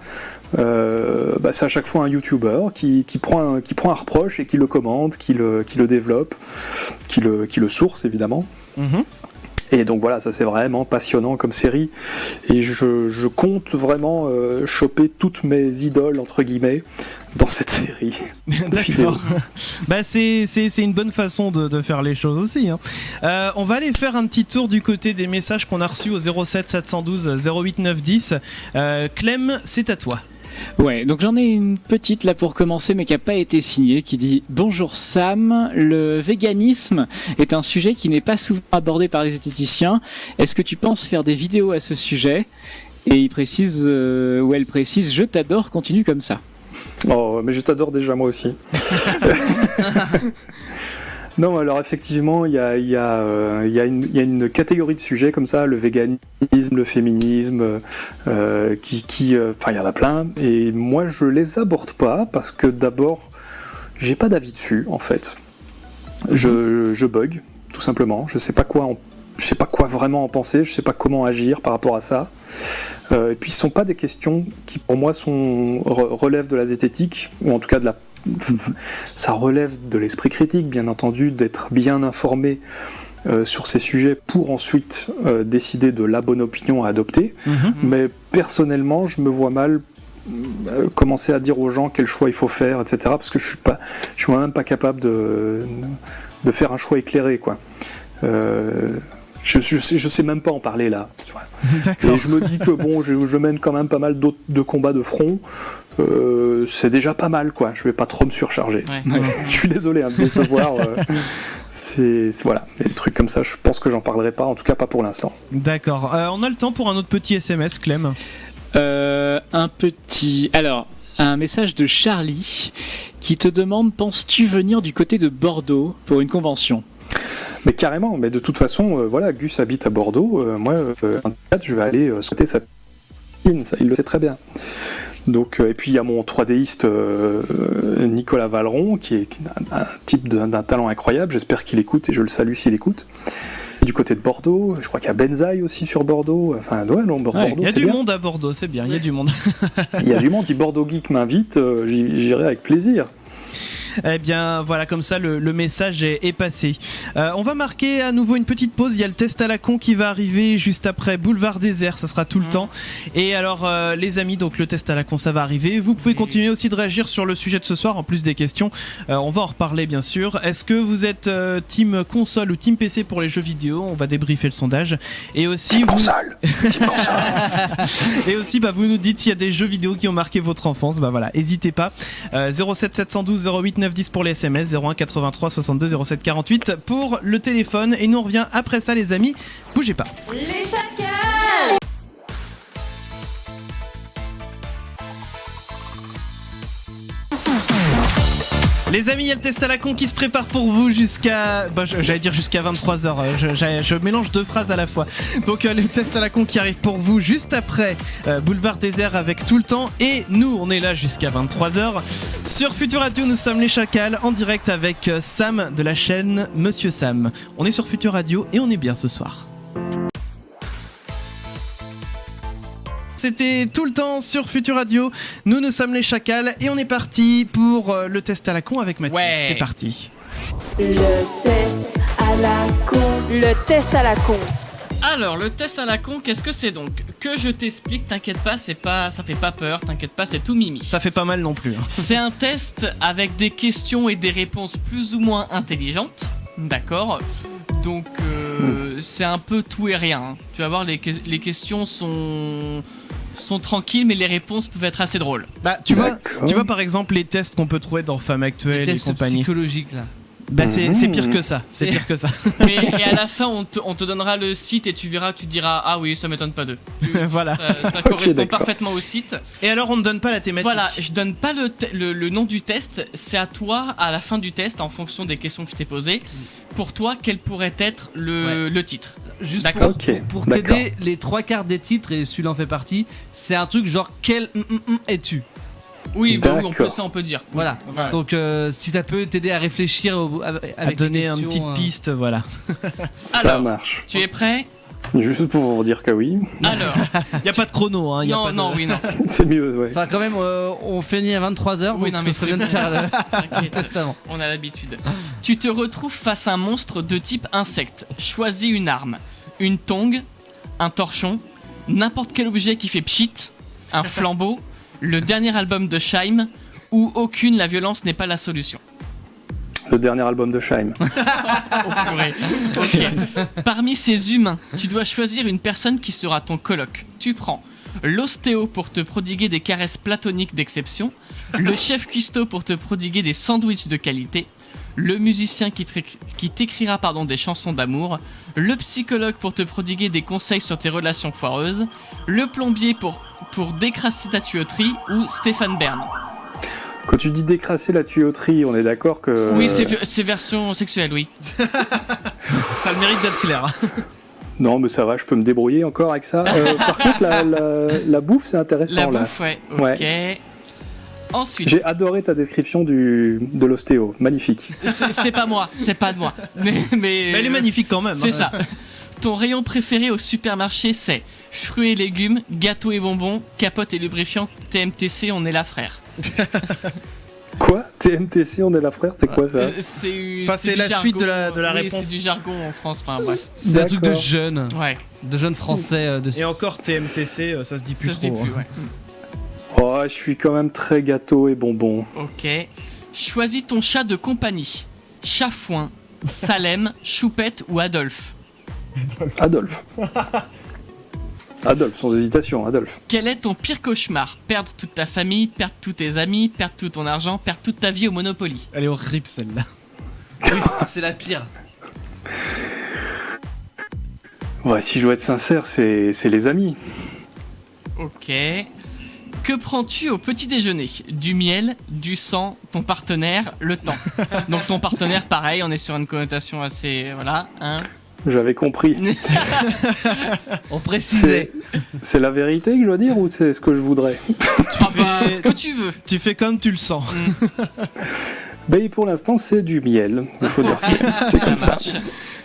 c'est à chaque fois un youtubeur qui prend un reproche et qui le commente, qui le développe, qui le source évidemment. Et donc voilà, ça c'est vraiment passionnant comme série, et je compte vraiment choper toutes mes idoles entre guillemets dans cette série de vidéos. Bah c'est une bonne façon de faire les choses aussi, hein. On va aller faire un petit tour du côté des messages qu'on a reçus au 07 712 08 910. Clem, c'est à toi. Ouais, donc j'en ai une petite là pour commencer, mais qui n'a pas été signée, qui dit « Bonjour Sam, le véganisme est un sujet qui n'est pas souvent abordé par les zététiciens. Est-ce que tu penses faire des vidéos à ce sujet ?» Et il précise, ou elle précise « Je t'adore, continue comme ça. » Oh, mais je t'adore déjà moi aussi. Non, alors effectivement, il y a une catégorie de sujets comme ça, le véganisme, le féminisme, il y en a plein, et moi je les aborde pas parce que d'abord, j'ai pas d'avis dessus en fait. Je bug, tout simplement. Je sais pas quoi vraiment en penser, je sais pas comment agir par rapport à ça. Et puis ce ne sont pas des questions qui pour moi relèvent de la zététique, ou en tout cas ça relève de l'esprit critique, bien entendu, d'être bien informé sur ces sujets pour ensuite décider de la bonne opinion à adopter. Mais personnellement, je me vois mal commencer à dire aux gens quel choix il faut faire, etc. Parce que je suis moi-même pas capable de faire un choix éclairé, quoi. Je sais même pas en parler là. D'accord. Et je me dis que bon, je mène quand même pas mal de combats de front. C'est déjà pas mal, quoi. Je vais pas trop me surcharger. Ouais. Je suis désolé de décevoir. Voilà, des trucs comme ça, je pense que j'en parlerai pas, en tout cas pas pour l'instant. D'accord. On a le temps pour un autre petit SMS, Clem. Un message de Charlie qui te demande: penses-tu venir du côté de Bordeaux pour une convention ? Mais carrément, mais de toute façon, voilà, Gus habite à Bordeaux, moi, en fait, je vais aller sauter sa piscine, ça, il le sait très bien. Donc, et puis il y a mon 3Diste Nicolas Valeron, qui est un type d'un talent incroyable, j'espère qu'il écoute, et je le salue s'il écoute. Du côté de Bordeaux, je crois qu'il y a Benzaï aussi sur Bordeaux, enfin, ouais, non, Bordeaux, Il y a c'est du bien. monde à Bordeaux, c'est bien, il y a du monde. Il y a du monde, si Bordeaux Geek m'invite, j'irai avec plaisir. Eh bien voilà, comme ça le message est passé. On va marquer à nouveau une petite pause. Il y a le test à la con qui va arriver juste après Boulevard Désert, ça sera tout le temps. Et alors les amis, donc le test à la con ça va arriver. Vous pouvez continuer aussi de réagir sur le sujet de ce soir en plus des questions. On va en reparler bien sûr. Est-ce que vous êtes team console ou team PC pour les jeux vidéo ? On va débriefer le sondage. Et aussi Console. et aussi vous nous dites s'il y a des jeux vidéo qui ont marqué votre enfance. Bah voilà, n'hésitez pas. 07 712 08 910 pour les SMS, 01 83 62 07 48 pour le téléphone. Et nous on revient après ça les amis, bougez pas. Les chacals. Les amis, il y a le test à la con qui se prépare pour vous jusqu'à... j'allais dire jusqu'à 23h, je mélange deux phrases à la fois. Donc le test à la con qui arrive pour vous juste après Boulevard Désert avec tout le temps. Et nous, on est là jusqu'à 23h. Sur Futur Radio, nous sommes les Chacals en direct avec Sam de la chaîne Monsieur Sam. On est sur Futur Radio et on est bien ce soir. C'était tout le temps sur Futur Radio. Nous sommes les Chacals et on est parti pour le test à la con avec Mathieu. Ouais. C'est parti. Le test à la con. Le test à la con. Alors, le test à la con, qu'est-ce que c'est donc ? Que je t'explique, t'inquiète pas, ça fait pas peur, t'inquiète pas, c'est tout mimi. Ça fait pas mal non plus. C'est un test avec des questions et des réponses plus ou moins intelligentes, d'accord ? Donc, c'est un peu tout et rien. Hein. Tu vas voir, les questions sont tranquilles, mais les réponses peuvent être assez drôles. Tu vois par exemple les tests qu'on peut trouver dans Femmes Actuelles Les et tests compagnie. psychologiques là. C'est pire que ça. C'est pire que ça. Et à la fin, on te donnera le site et tu verras, tu diras ah oui, ça m'étonne pas d'eux. Voilà. Ça correspond d'accord. parfaitement au site. Et alors on ne donne pas la thématique. Voilà, je donne pas le nom du test, c'est à toi, à la fin du test, en fonction des questions que je t'ai posées, pour toi, quel pourrait être le titre. Juste D'accord. pour t'aider, les trois quarts des titres, et celui-là en fait partie, c'est un truc genre quel es-tu ? Oui, bah oui, D'accord. on peut dire. Voilà. Voilà. Donc si ça peut t'aider à réfléchir avec À donner des une questions, petite piste, voilà. Ça Alors, marche. Tu es prêt ? Juste pour vous dire que oui, Alors, Il y a pas de chrono, hein. Y a pas de... non. c'est mieux, ouais. Enfin quand même, on finit à 23h, Oui, donc non, mais ça c'est serait bien de faire le T'inquiète. test avant. On a l'habitude. Tu te retrouves face à un monstre de type insecte. Choisis une arme. Une tongue, un torchon, n'importe quel objet qui fait pchit, un flambeau, le dernier album de Scheim, ou aucune, la violence n'est pas la solution. Le dernier album de Scheim. Oh, purée. Ok. Parmi ces humains, tu dois choisir une personne qui sera ton coloc. Tu prends l'ostéo pour te prodiguer des caresses platoniques d'exception, le chef cuistot pour te prodiguer des sandwichs de qualité, le musicien qui t'écrira des chansons d'amour, le psychologue pour te prodiguer des conseils sur tes relations foireuses, le plombier pour décrasser ta tuyauterie, ou Stéphane Bern. Quand tu dis décrasser la tuyauterie, on est d'accord que... Oui, c'est version sexuelle, oui. Ça a le mérite d'être clair. Non, mais ça va, je peux me débrouiller encore avec ça. Par contre, la bouffe, c'est intéressant. La là. bouffe, ouais. Ok. Ouais. Ensuite, J'ai adoré ta description de l'ostéo. Magnifique. c'est pas moi, c'est pas de moi. Mais Mais elle est magnifique quand même. c'est ça. Ton rayon préféré au supermarché, c'est fruits et légumes, gâteaux et bonbons, capotes et lubrifiants, TMTC, on est là frère. Quoi? TMTC, on est là frère, c'est quoi ça? C'est du la jargon, suite de la oui, réponse. c'est du jargon en France, enfin bref. C'est un truc de D'accord. jeunes. Ouais, De jeunes français. Et encore TMTC, ça se dit plus ça se dit trop. plus, hein. ouais. Oh, je suis quand même très gâteau et bonbon. Ok. Choisis ton chat de compagnie. Chafouin, Salem, Choupette ou Adolphe. Adolphe. Adolphe, sans hésitation, Adolphe. Quel est ton pire cauchemar? Perdre toute ta famille, perdre tous tes amis, perdre tout ton argent, perdre toute ta vie au Monopoly. Elle est horrible celle-là. Oui, c'est la pire. Ouais, si je dois être sincère, c'est les amis. Ok. Que prends-tu au petit déjeuner? Du miel, du sang, ton partenaire, le temps. Donc ton partenaire, pareil, on est sur une connotation assez... Voilà, hein. J'avais compris. On précisait. C'est la vérité que je dois dire ou c'est ce que je voudrais? Ah bah, ce que tu veux. Tu fais comme tu le sens. Ben, pour l'instant, c'est du miel. Il faut dire ce qu'il y a. C'est Ça comme ça. marche.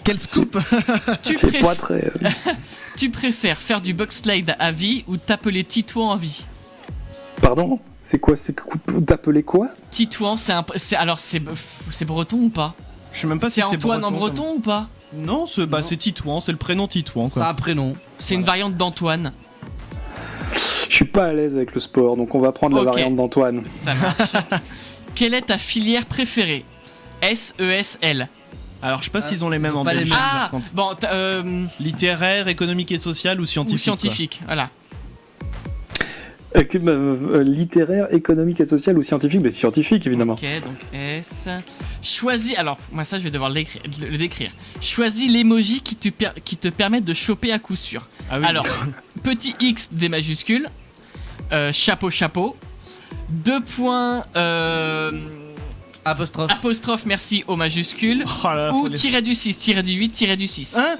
Quel scoop. Tu, C'est préf- pas très. tu préfères faire du box-slide à vie ou t'appeler Titouan à vie? Pardon? C'est quoi? T'appeler quoi? Titouan, c'est breton ou pas? Je sais même pas C'est si c'est Antoine en breton ou pas? Non, c'est Titouan, c'est le prénom Titouan C'est quoi. un prénom. C'est une variante d'Antoine. Je suis pas à l'aise avec le sport, donc on va prendre la Ok. variante d'Antoine. Ça marche. Quelle est ta filière préférée? SESL. Alors je sais pas s'ils ont les mêmes ils ont en pas les Belgique mêmes. par Ah, contre. bon, Littéraire, économique et social ou ou scientifique. scientifique, voilà. Littéraire, économique et social ou scientifique? Mais scientifique, évidemment. Ok, donc S. Choisis, alors, moi ça je vais devoir le décrire. Choisis l'emoji qui te permet de choper à coup sûr. quoi. Ah oui. Alors, petit X des majuscules, chapeau, 2 points, Apostrophe. apostrophe merci au majuscule, Oh là là, ou faut les- tiré du 6, tiré du 8, tiré du 6. Hein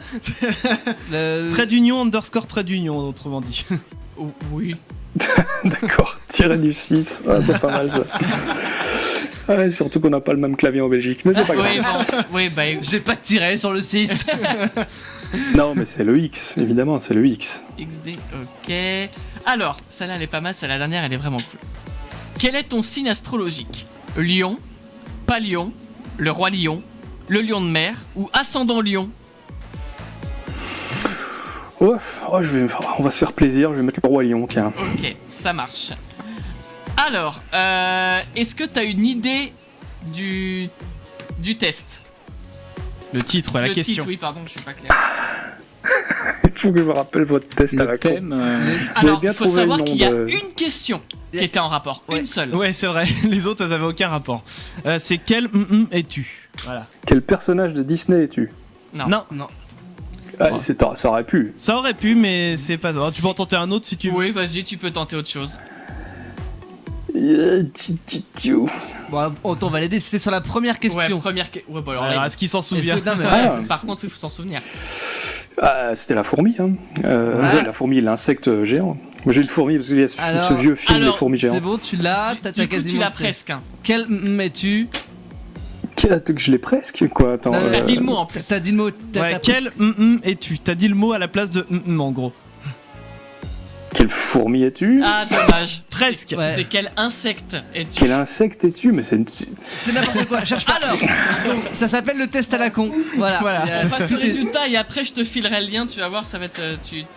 Le- Trait d'union, underscore trait d'union, autrement dit. Oh, oui. D'accord, tiré du 6. Ah, c'est pas mal ça. Ah ouais, surtout qu'on n'a pas le même clavier en Belgique, mais c'est pas grave. Oui, bon, oui, bah, J'ai pas tiré sur le 6. Non, mais c'est le X, évidemment, c'est le X. XD, ok. Alors, celle-là elle est pas mal, celle-là la dernière elle est vraiment cool. Quel est ton signe astrologique? Lion, pas lion, le roi lion, le lion de mer ou ascendant lion? Oh, on va se faire plaisir, je vais mettre le roi lion, tiens. Ok, ça marche. Alors, est-ce que t'as une idée du test? Le titre, la Le question. titre, oui, pardon, je suis pas clair. Il faut que je me rappelle votre test à la Le con. thème. Alors, bien il faut trouvé savoir le nom qu'il y a de- une question qui était en rapport, une seule. Ouais, c'est vrai. Les autres, elles avaient aucun rapport. C'est quel es-tu? Voilà. Quel personnage de Disney es-tu? Non. Non, Ah, ça aurait pu. ça aurait pu, mais c'est pas. Alors, tu peux en tenter un autre si tu veux. Oui, vas-y, tu peux tenter autre chose. Bon, on va l'aider. C'était sur la première question. Ouais, première question. Ouais, bah alors Alors, là, est-ce qu'il s'en Est-ce souvient? que- non, mais Ah. ouais, par contre, il faut s'en souvenir. Ah, c'était la fourmi, hein. La fourmi, l'insecte géant. Moi, j'ai une fourmi parce qu'il y a Alors- ce vieux film, les fourmis c'est géantes. bon, tu l'as. T'as Du coup, quasiment. tu l'as fait. presque. Hein. Quel es-tu? Je l'ai presque, quoi. Attends, Non, T'as dit le mot en plus. T'as dit le mot. Ouais, quel es-tu? T'as dit le mot à la place de en gros. Quelle fourmi es-tu? Ah, dommage. Presque. Ouais. C'était quel insecte es-tu? Quel insecte es-tu? Mais c'est C'est n'importe quoi. Cherche pas. Alors, Ça s'appelle le test à la con. Voilà. Voilà. Il y a- passe tout le est- résultat et après je te filerai le lien, tu vas voir, ça va être.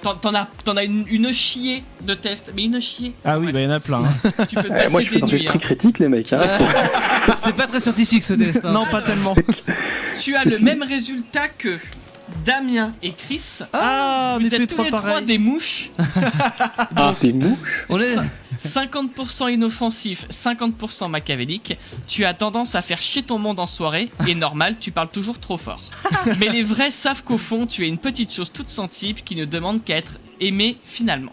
T'en as une chier de tests, mais une chier. Ah oui, Ouais. bah il y en a plein. hein. Tu peux passer moi, je fais des dans nuits. l'esprit critique, les mecs. Hein. Ouais. C'est pas très scientifique ce test. hein. Non, pas tellement. Tu as le même résultat que Damien et Chris. Ah, on Vous est tous les êtes tous trois les trois pareils. des mouches. Des mouches? On est. 50% inoffensif, 50% machiavélique. Tu as tendance à faire chier ton monde en soirée. Et normal, tu parles toujours trop fort. Mais les vrais savent qu'au fond, tu es une petite chose toute sensible qui ne demande qu'à être aimée finalement.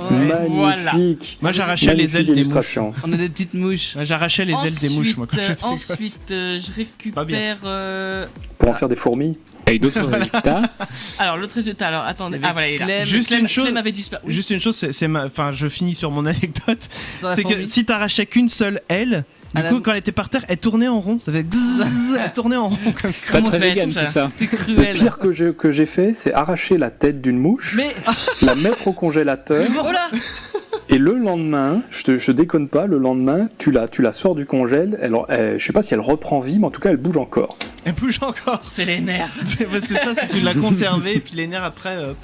Magnifique. Moi, j'arrachais les Magnifique ailes des mouches. illustration. On a des petites mouches. Ouais, j'arrachais les ailes des mouches, moi. quand j'étais Ensuite, gosse. je pas bien. récupère. Pour en faire des fourmis. Avec d'autres résultats. Alors, l'autre résultat, alors attendez. Il y avait Ah, voilà, il est là. Clem. Juste une chose- Clem avait disparu. Oui. Juste une chose, enfin, je finis sur mon anecdote. Sur la C'est que fourmi. si t'arrachais qu'une seule aile, Du coup, quand elle était par terre, elle tournait en rond. Ça faisait zzzz, elle tournait en rond comme ça. Pas Comment très t'as vegan fait tout ça. T'es Le cruel. pire que j'ai fait, c'est arracher la tête d'une mouche, Mais la mettre au congélateur, oh là, et le lendemain, je déconne pas, le lendemain, tu la sors du congèle, je sais pas si elle reprend vie, mais en tout cas, elle bouge encore. Elle bouge encore. C'est les nerfs. C'est ça, c'est tu l'as conservé et puis les nerfs après. Hop.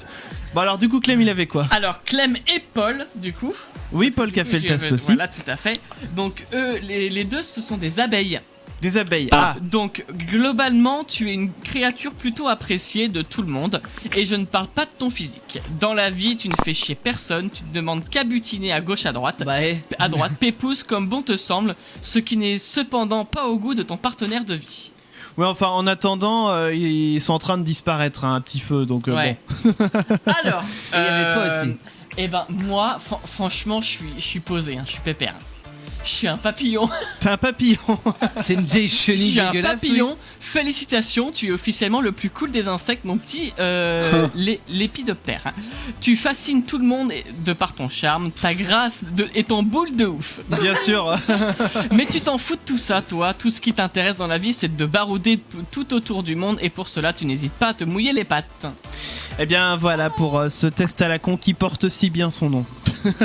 Bon alors du coup Clem il avait quoi? Alors Clem et Paul, du coup. Oui, Paul Du qui a coup, fait le test aussi. Voilà, tout à fait. Donc eux, les deux, ce sont des abeilles. Des abeilles. Ah, Donc globalement, tu es une créature plutôt appréciée de tout le monde. Et je ne parle pas de ton physique. Dans la vie, tu ne fais chier personne. Tu ne demandes qu'à butiner à gauche, à droite. bah À droite, pépouze comme bon te semble. Ce qui n'est cependant pas au goût de ton partenaire de vie. ouais, enfin en attendant, ils sont en train de disparaître, hein, un petit feu, donc Ouais. bon. Alors, Et il y avait toi aussi. Et ben moi, franchement, je suis posé, hein, je suis pépère. Je suis un papillon. T'es un papillon. t'es une vieille Je chenille suis un dégueulasse. papillon. Félicitations, tu es officiellement le plus cool des insectes, mon petit lépidoptère. Hein. Tu fascines tout le monde de par ton charme, ta grâce et ton boule de ouf. Bien sûr. Mais tu t'en fous de tout ça, toi. Tout ce qui t'intéresse dans la vie, c'est de barouder tout autour du monde. Et pour cela, tu n'hésites pas à te mouiller les pattes. Eh bien voilà pour ce test à la con qui porte si bien son nom.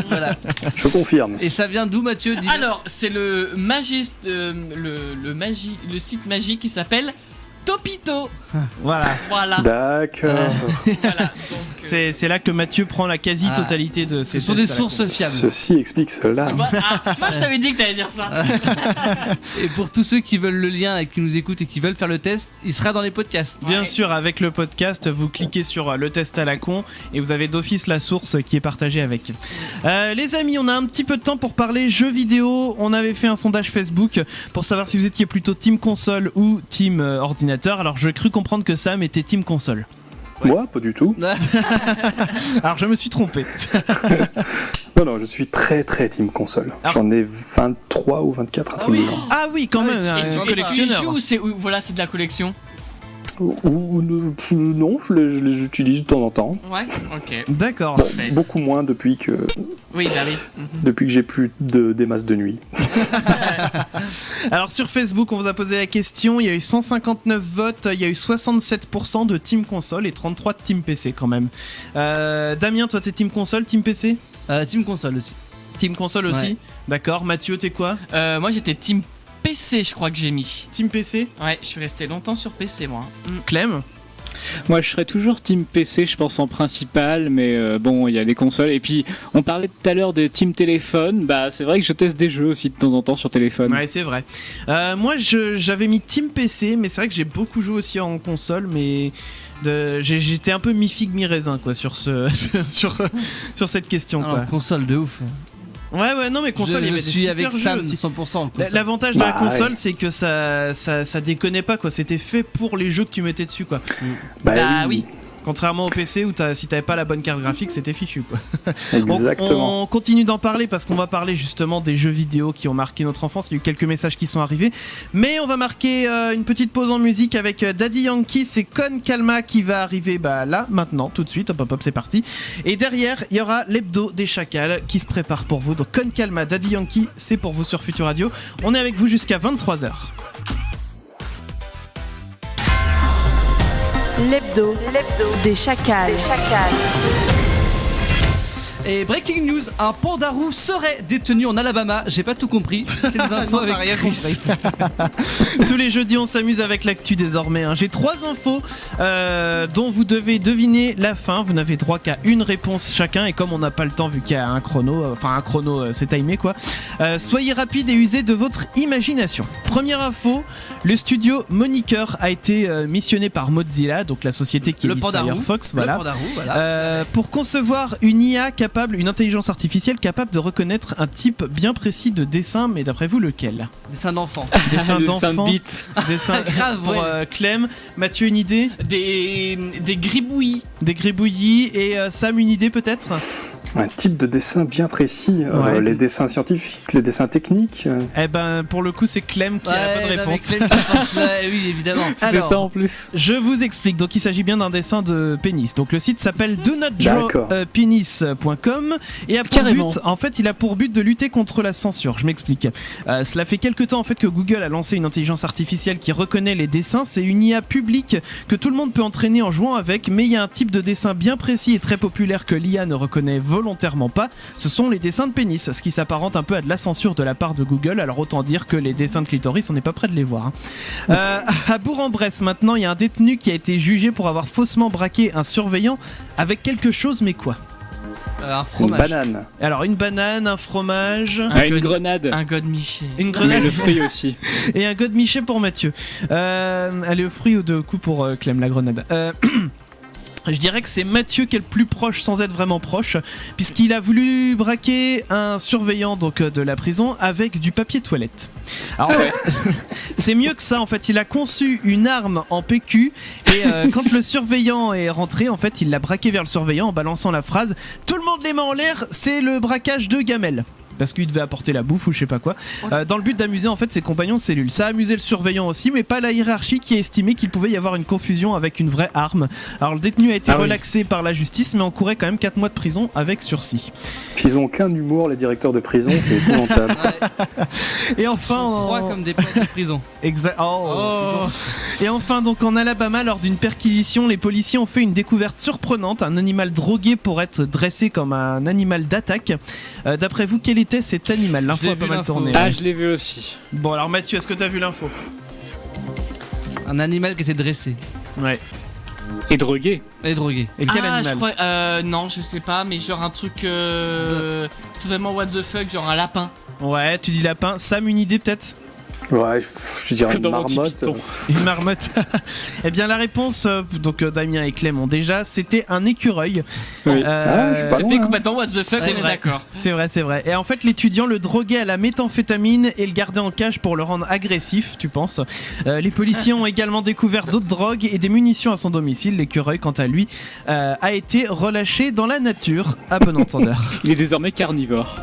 Voilà. Je confirme. Et ça vient d'où, Mathieu? Dis-le. Alors, c'est le site magique qui s'appelle Topito. Voilà. Voilà. D'accord. Voilà. Donc, C'est là que Mathieu prend la quasi-totalité de Ce ses sont tests des à la sources con. fiables. Ceci explique cela. tu vois, je t'avais dit que t'allais dire ça. Et pour tous ceux qui veulent le lien et qui nous écoutent et qui veulent faire le test, il sera dans les podcasts. Bien Ouais. sûr, avec le podcast, vous cliquez sur le test à la con et vous avez d'office la source qui est partagée avec. Les amis, on a un petit peu de temps pour parler jeux vidéo. On avait fait un sondage Facebook pour savoir si vous étiez plutôt team console ou team ordinateur. Alors, je cru comprendre que Sam était team console. Moi, pas du tout. Alors, je me suis trompé. Non, je suis très très team console. Ah. J'en ai 23 ou 24, un truc du genre. Ah oui, quand Ah oui, même, et un tu- et tu Et tu y collectionneur. joues ou c'est de la collection? Non, je les utilise de temps en temps. Ouais. Ok. D'accord. Bon, Parfait. beaucoup moins depuis que Oui, bah oui. j'ai plus des masses de nuit. Alors sur Facebook, on vous a posé la question, il y a eu 159 votes, il y a eu 67% de team console et 33 de team PC quand même. Damien, toi t'es team console, team PC? Team console aussi. Team console aussi? Ouais. D'accord. Mathieu, t'es quoi? Moi, j'étais team PC, je crois que j'ai mis. Team PC? Ouais, je suis resté longtemps sur PC, moi. Clem? Moi, je serais toujours team PC, je pense en principal, mais bon, il y a les consoles. Et puis, on parlait tout à l'heure de team téléphone. Bah, c'est vrai que je teste des jeux aussi de temps en temps sur téléphone. Ouais, c'est vrai. Moi, j'avais mis team PC, mais c'est vrai que j'ai beaucoup joué aussi en console, mais j'étais un peu mi-figue mi-raisin quoi sur sur cette question Alors, quoi. console de ouf. Ouais, non, mais console, il y je avait des suis super avec jeux Sam aussi. 100% en console. L'avantage de la Bah, console, ouais. c'est que ça déconnait pas quoi. C'était fait pour les jeux que tu mettais dessus quoi. Bah oui. Contrairement au PC où si t'avais pas la bonne carte graphique, c'était fichu quoi. Exactement. On continue d'en parler parce qu'on va parler justement des jeux vidéo qui ont marqué notre enfance. Il y a eu quelques messages qui sont arrivés, mais on va marquer une petite pause en musique avec Daddy Yankee. C'est Con Calma qui va arriver là maintenant tout de suite. Hop, c'est parti. Et derrière il y aura l'hebdo des chacals qui se prépare pour vous. Donc Con Calma, Daddy Yankee, c'est pour vous sur Futur Radio. On est avec vous jusqu'à 23h. L'hebdo des chacals. Et breaking news, un pandarou serait détenu en Alabama. J'ai pas tout compris. C'est les infos Non, t'as avec rien Chris. compris. Tous les jeudis, on s'amuse avec l'actu désormais. J'ai 3 infos dont vous devez deviner la fin. Vous n'avez droit qu'à une réponse chacun. Et comme on n'a pas le temps, vu qu'il y a un chrono, c'est timé quoi. Soyez rapide et usez de votre imagination. Première info, le studio Moniker a été missionné par Mozilla, donc la société qui Le édite pandarou. Firefox. Le Voilà. pandarou, voilà. Pour concevoir une IA une intelligence artificielle capable de reconnaître un type bien précis de dessin, mais d'après vous lequel? Dessin d'enfant. Dessin Le d'enfant, Saint-Bit. dessin Grave, pour ouais. Clem. Mathieu, une idée? Des gribouillis. Des gribouillis et Sam, une idée peut-être? Un type de dessin bien précis. Ouais. Les dessins scientifiques, les dessins techniques. Eh ben, pour le coup, c'est Clem qui a la bonne réponse. Oui, évidemment. C'est Alors, ça en plus. Je vous explique. Donc, il s'agit bien d'un dessin de pénis. Donc, le site s'appelle D'accord. donotdrawpenis.com et a pour Carrément. but, en fait, il a pour but de lutter contre la censure. Je m'explique. Cela fait quelques temps en fait que Google a lancé une intelligence artificielle qui reconnaît les dessins. C'est une IA publique que tout le monde peut entraîner en jouant avec, mais il y a un type de dessin bien précis et très populaire que l'IA ne reconnaît volontairement pas. Ce sont les dessins de pénis, ce qui s'apparente un peu à de la censure de la part de Google. Alors autant dire que les dessins de clitoris, on n'est pas près de les voir. À Bourg-en-Bresse, maintenant, il y a un détenu qui a été jugé pour avoir faussement braqué un surveillant avec quelque chose, mais quoi? Un Une fromage. banane. Alors une banane, un fromage, Une grenade. Un godemiché. une Mais grenade le fruit aussi. et un godemiché pour Mathieu. Allez, au fruit ou de coup pour Clem, la grenade. Je dirais que c'est Mathieu qui est le plus proche sans être vraiment proche, puisqu'il a voulu braquer un surveillant donc de la prison avec du papier toilette. Alors en fait, c'est mieux que ça. En fait, il a conçu une arme en PQ et quand le surveillant est rentré, en fait, il l'a braqué vers le surveillant en balançant la phrase "Tout le monde les mains en l'air, c'est le braquage de gamelle." Parce qu'il devait apporter la bouffe ou je sais pas quoi, dans le but d'amuser en fait ses compagnons de cellule. Ça a amusé le surveillant aussi, mais pas la hiérarchie qui a estimé qu'il pouvait y avoir une confusion avec une vraie arme. Alors le détenu a été relaxé par la justice, mais encourait quand même 4 mois de prison avec sursis. Ils ont aucun humour, les directeurs de prison, c'est épouvantable. Et enfin, Ils sont froids comme des portes de prison. Et enfin, donc en Alabama, lors d'une perquisition, les policiers ont fait une découverte surprenante. Un animal drogué pour être dressé comme un animal d'attaque. D'après vous, quel était cet animal? L'info a pas mal tourné. Ah, je l'ai vu aussi. Bon, alors Mathieu, est-ce que t'as vu l'info? Un animal qui était dressé Ouais. Et drogué. et drogué. Et quel Ah, animal? je crois. Non, je sais pas, mais genre un truc. Totalement what the fuck, genre un lapin. Ouais, tu dis lapin. Sam, une idée peut-être? Ouais, je dirais Comme une dans Monty marmotte. Python. Une marmotte. Eh bien, la réponse, donc Damien et Clem ont déjà, c'était un écureuil. Oui. Ah, je suis pas C'était loin, hein. complètement what the fuck, C'est on est vrai. d'accord. C'est vrai, c'est vrai. Et en fait, l'étudiant le droguait à la méthamphétamine et le gardait en cage pour le rendre agressif, tu penses. Les policiers ont également découvert d'autres drogues et des munitions à son domicile. L'écureuil, quant à lui, a été relâché dans la nature, à bon entendeur. Il est désormais carnivore.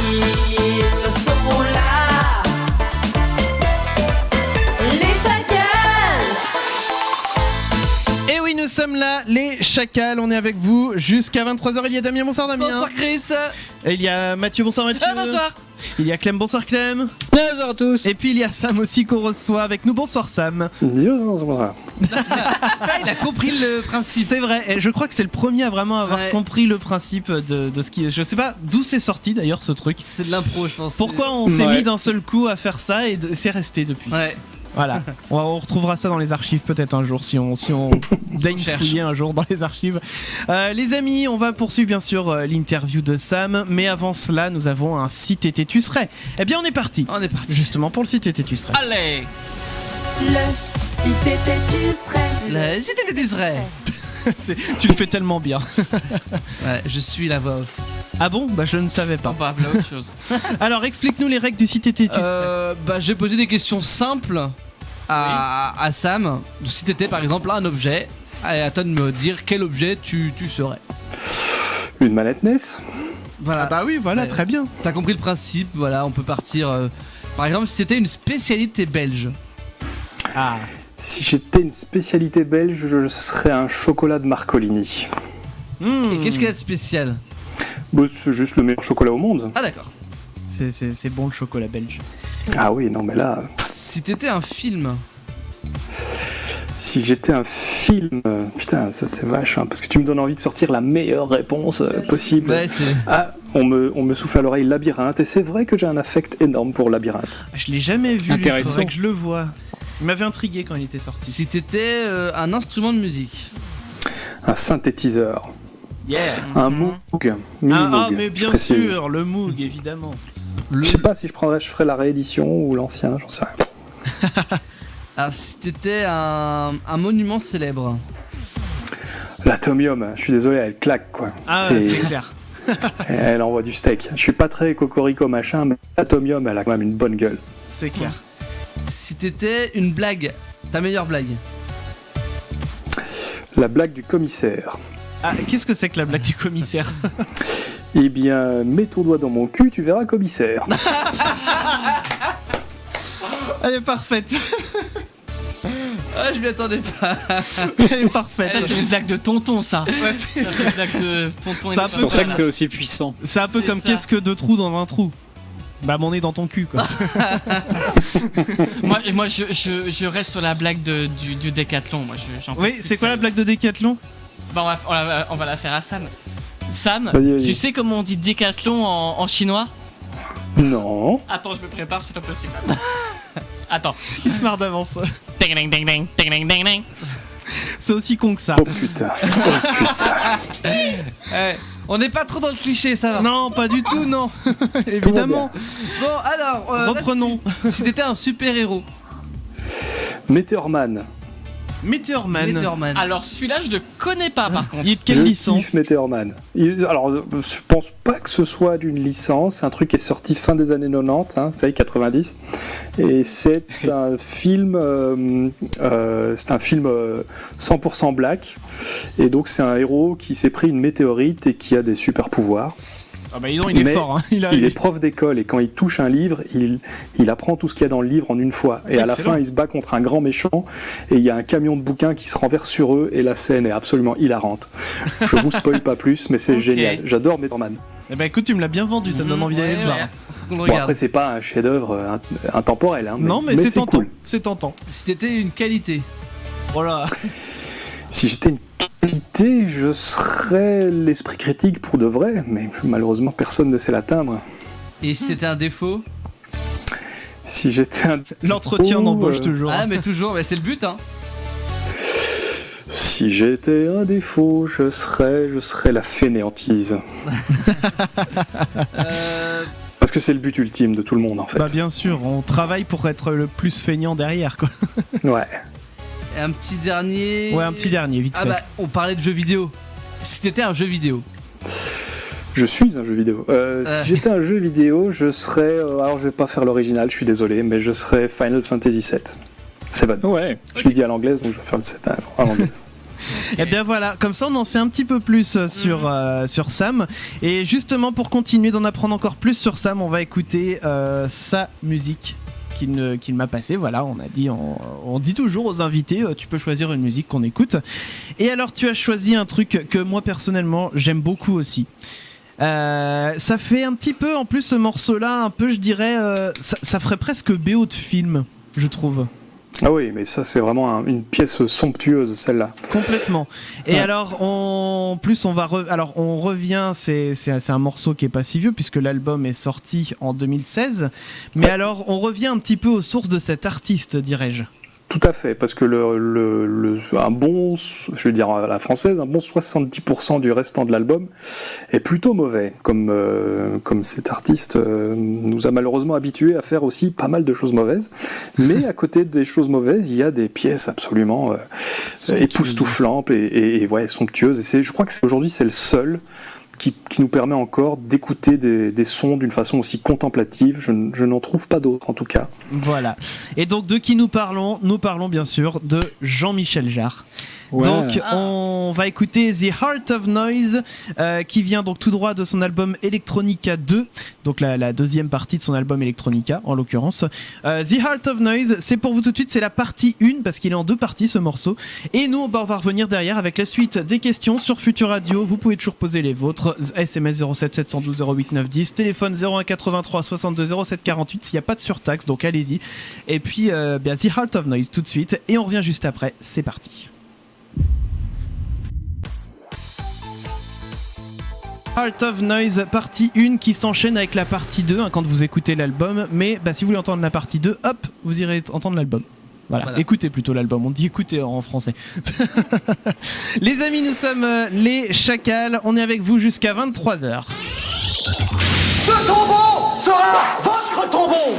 Ils sont là, les chacals. Et oui, nous sommes là, les chacals. On est avec vous jusqu'à 23h. Il y a Damien, bonsoir Damien. Bonsoir Chris. Et il y a Mathieu, bonsoir Mathieu. Bonsoir. Il y a Clem, bonsoir Clem. Bonjour à tous. Et puis il y a Sam aussi qu'on reçoit avec nous. Bonsoir Sam. Voilà. Il a compris le principe. C'est vrai, et je crois que c'est le premier à vraiment avoir Ouais. compris le principe de ce qui est. Je sais pas d'où c'est sorti d'ailleurs ce truc. C'est de l'impro, je pense. Pourquoi on s'est Ouais. mis d'un seul coup à faire ça et c'est resté depuis. Ouais. Voilà, on retrouvera ça dans les archives peut-être un jour si on daigne cherche. fouiller un jour dans les archives. Les amis, on va poursuivre bien sûr l'interview de Sam, mais avant cela, nous avons un site et tu serais. Eh bien, on est parti. On est parti. Justement pour le site et tu serais. Allez. Le si t'étais tu serais. Le- Si t'étais du serais. Tu le fais tellement bien. Ouais, je suis la voix off. Ah bon? Bah je ne savais Oh, pas. bah, voilà autre chose. Alors explique-nous les règles du site et tu serais. Bah, j'ai posé des questions simples à Sam. Si t'étais par exemple un objet, et à toi de me dire quel objet tu serais. Une manette NES. Voilà. Ah bah oui, voilà, Ouais. très bien. T'as compris le principe, voilà, on peut partir. Par exemple, si c'était une spécialité belge. Ah. Si j'étais une spécialité belge, je serais un chocolat de Marcolini. Et qu'est-ce qu'il y a de spécial? Bah, c'est juste le meilleur chocolat au monde. Ah d'accord. C'est bon le chocolat belge. Ah oui, non, mais là, Si t'étais un film. si j'étais un film, putain, ça c'est vache, hein, parce que tu me donnes envie de sortir la meilleure réponse possible. Ouais, c'est. Ah, on me souffle à l'oreille Labyrinthe, et c'est vrai que j'ai un affect énorme pour Labyrinthe. Je l'ai jamais vu. Intéressant. Il faudrait que je le vois. Il m'avait intrigué quand il était sorti. Si t'étais un instrument de musique. Un synthétiseur, Yeah. un Moog, mini Ah, Moog, mais je bien précise. sûr, le Moog évidemment. Je sais pas si je ferais la réédition ou l'ancien, j'en sais rien. Alors si t'étais un monument célèbre. L'Atomium, je suis désolé, elle claque quoi. Ah, c'est clair. Elle envoie du steak. Je suis pas très cocorico machin, mais l'Atomium, elle a quand même une bonne gueule. C'est clair. Si t'étais une blague, ta meilleure blague. La blague du commissaire. Ah, qu'est-ce que c'est que la blague du commissaire? Eh bien, mets ton doigt dans mon cul, tu verras commissaire. Elle est parfaite. Ah, je m'y attendais pas. Elle est parfaite. Ça, c'est une blague de tonton, ça. Ouais, c'est C'est une blague de tonton. C'est un peu C'est pour ça comme- que c'est aussi puissant. c'est un peu C'est comme ça. qu'est-ce que deux trous dans un trou? Bah mon nez dans ton cul quoi. Moi, je reste sur la blague du décathlon. Moi, j'en peux Oui, plus c'est de quoi ça. la blague de Décathlon? Bah, on va la faire à Sam. Sam, Vas-y. tu sais comment on dit décathlon en chinois? Non. Attends, je me prépare, c'est pas possible. Attends. Il se marre d'avance. Ding, ding, ding, ding, ding, ding, ding, ding. C'est aussi con que ça. Oh putain. On n'est pas trop dans le cliché, ça va. Non, pas du tout, non. Évidemment. Bon, alors, Reprenons. Si t'étais un super-héros, Meteorman. Meteorman. Meteorman. Alors, celui-là, je ne connais pas, par contre. Il est de quelle Je licence? kiffe Meteorman. Alors, je pense pas que ce soit d'une licence. C'est un truc qui est sorti fin des années 90, hein, vous savez, 90. Et c'est un film, 100% black. Et donc, c'est un héros qui s'est pris une météorite et qui a des super pouvoirs. Ah bah dis donc, il est Mais fort. Hein. Il est prof d'école et quand il touche un livre, il apprend tout ce qu'il y a dans le livre en une fois. Et à la Excellent. fin, il se bat contre un grand méchant et il y a un camion de bouquins qui se renverse sur eux et la scène est absolument hilarante. Je vous spoil pas plus, mais c'est Ok. génial. J'adore Meteorman. Eh bah écoute, tu me l'as bien vendu, ça me donne envie d'aller le voir. Faut qu'on le Bon, regarde. après, c'est pas un chef-d'œuvre intemporel, hein, Non, mais c'est tentant. cool. C'est tentant. Si t'étais une qualité, Voilà. Si j'étais une qualité, je serais l'esprit critique pour de vrai, mais malheureusement, personne ne sait l'atteindre. et si t'étais un défaut. Si j'étais un L'entretien Oh, d'embauche toujours. Ah, mais toujours, mais c'est le but, hein. Si j'étais un défaut, je serais la fainéantise. Parce que c'est le but ultime de tout le monde en fait. Bah bien sûr, on travaille pour être le plus feignant derrière quoi. Ouais. Et un petit dernier. Ouais, un petit dernier, vite Ah fait. bah, on parlait de jeux vidéo. Si t'étais un jeu vidéo. Je suis un jeu vidéo. Si j'étais un jeu vidéo, je serais. Alors je vais pas faire l'original, je suis désolé, mais je serais Final Fantasy VII. 7. Ouais. Je l'ai dit à l'anglaise, donc je vais faire le 7 à l'anglaise. Et bien voilà, comme ça on en sait un petit peu plus sur Sam. Et justement pour continuer d'en apprendre encore plus sur Sam, on va écouter sa musique qu'il m'a passée. Voilà, on dit toujours aux invités, tu peux choisir une musique qu'on écoute. Et alors tu as choisi un truc que moi personnellement j'aime beaucoup aussi. Ça fait un petit peu, en plus ce morceau-là, un peu je dirais, ça ferait presque BO de film, je trouve. Ah oui, mais ça c'est vraiment une pièce somptueuse celle-là. Complètement. Et Ouais. alors, on revient, c'est un morceau qui est pas si vieux puisque l'album est sorti en 2016. Mais Ouais. alors, on revient un petit peu aux sources de cet artiste, dirais-je. Tout à fait, parce que un bon, je vais dire à la française, un bon 70% du restant de l'album est plutôt mauvais, comme cet artiste nous a malheureusement habitués à faire aussi pas mal de choses mauvaises. Mais à côté des choses mauvaises, il y a des pièces absolument époustouflantes et ouais, somptueuses. Et je crois que aujourd'hui c'est le seul qui nous permet encore d'écouter des sons d'une façon aussi contemplative. Je n'en trouve pas d'autres en tout cas. Voilà. Et donc, de qui nous parlons? Nous parlons bien sûr de Jean-Michel Jarre. Ouais. Donc on va écouter The Heart of Noise qui vient donc tout droit de son album Electronica 2, donc la deuxième partie de son album Electronica en l'occurrence. The Heart of Noise, c'est pour vous tout de suite, c'est la partie 1 parce qu'il est en deux parties ce morceau. Et nous on va revenir derrière avec la suite des questions sur Futur Radio. Vous pouvez toujours poser les vôtres. SMS 07 712 08 910, téléphone 01 83 62 07 48, il n'y a pas de surtaxe donc allez-y. Et puis The Heart of Noise tout de suite et on revient juste après, c'est parti. Heart of Noise partie 1 qui s'enchaîne avec la partie 2 quand vous écoutez l'album, mais si vous voulez entendre la partie 2, hop, vous irez entendre l'album. Voilà. Écoutez plutôt l'album, on dit écoutez en français. Les amis, nous sommes les Chacals, on est avec vous jusqu'à 23h. Ce tombeau sera votre tombeau.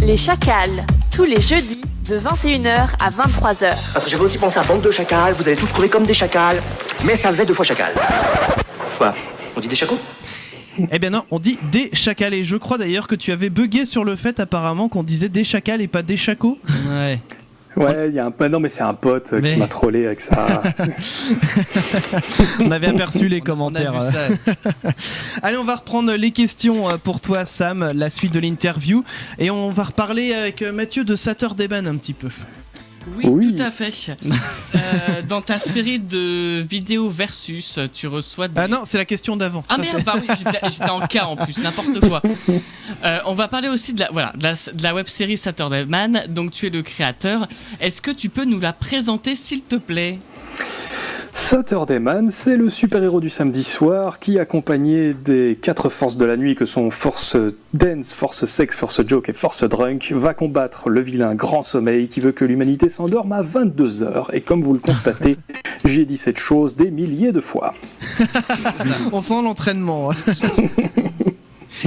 Les Chacals, tous les jeudis de 21h à 23h. Parce que j'avais aussi pensé à bande de chacals, vous allez tous trouver comme des chacals, mais ça faisait 2 fois chacal. Quoi? On dit des chacos? Eh bien non, on dit des chacals. Et je crois d'ailleurs que tu avais bugué sur le fait apparemment qu'on disait des chacals et pas des chacos. Ouais. Ouais, il y a non mais c'est un pote qui m'a trollé avec ça. On avait aperçu les commentaires. On a vu ça. Allez, on va reprendre les questions pour toi, Sam, la suite de l'interview, et on va reparler avec Mathieu de Saturday Man un petit peu. Oui, tout à fait. Dans ta série de vidéos versus, tu reçois des... Ah non, c'est la question d'avant. Ah Ça, merde, bah oui, j'étais en cas en plus, n'importe quoi. On va parler aussi de la web-série Saturday Man, donc tu es le créateur. Est-ce que tu peux nous la présenter, s'il te plaît ? Saturday Man, c'est le super-héros du samedi soir qui, accompagné des 4 forces de la nuit que sont Force Dance, Force Sex, Force Joke et Force Drunk, va combattre le vilain Grand Sommeil qui veut que l'humanité s'endorme à 22h. Et comme vous le constatez, j'ai dit cette chose des milliers de fois. On sent l'entraînement.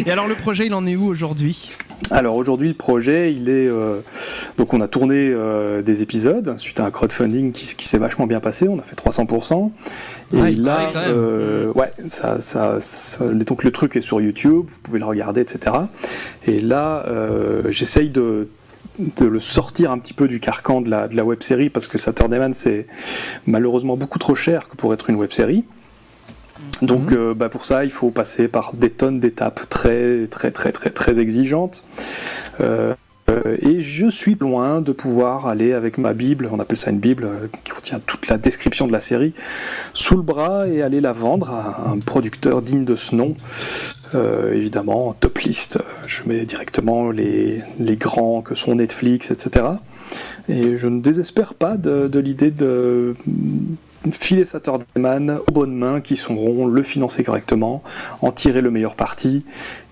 Et alors le projet, il en est où aujourd'hui ? Alors aujourd'hui, le projet, il est... donc on a tourné des épisodes suite à un crowdfunding qui s'est vachement bien passé, on a fait 300%. Et là, donc le truc est sur YouTube, vous pouvez le regarder, etc. Et là, j'essaye de le sortir un petit peu du carcan de la web-série, parce que Saturday Man, c'est malheureusement beaucoup trop cher que pour être une web-série. Donc pour ça, il faut passer par des tonnes d'étapes très très très très très exigeantes. Et je suis loin de pouvoir aller avec ma Bible, on appelle ça une Bible, qui contient toute la description de la série, sous le bras et aller la vendre à un producteur digne de ce nom. Évidemment, en top list, je mets directement les grands que sont Netflix, etc. Et je ne désespère pas de l'idée de filer Saturday Man aux bonnes mains qui sauront le financer correctement, en tirer le meilleur parti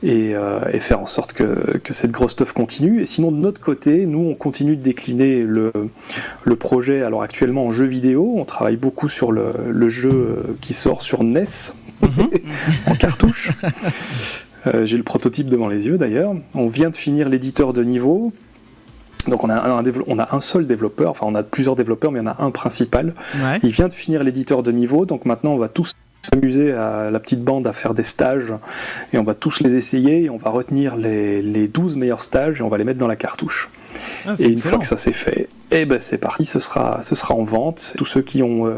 et faire en sorte que cette grosse stuff continue. Et sinon, de notre côté, nous, on continue de décliner le projet alors actuellement en jeu vidéo. On travaille beaucoup sur le jeu qui sort sur NES en cartouche. J'ai le prototype devant les yeux d'ailleurs. On vient de finir l'éditeur de niveau. Donc on a un seul développeur, enfin on a plusieurs développeurs, mais il y en a un principal. Ouais. Il vient de finir l'éditeur de niveau, donc maintenant on va tous s'amuser à la petite bande à faire des stages, et on va tous les essayer, et on va retenir les 12 meilleurs stages, et on va les mettre dans la cartouche. Et excellent. Une fois que ça c'est fait, c'est parti, ce sera en vente. Tous ceux qui ont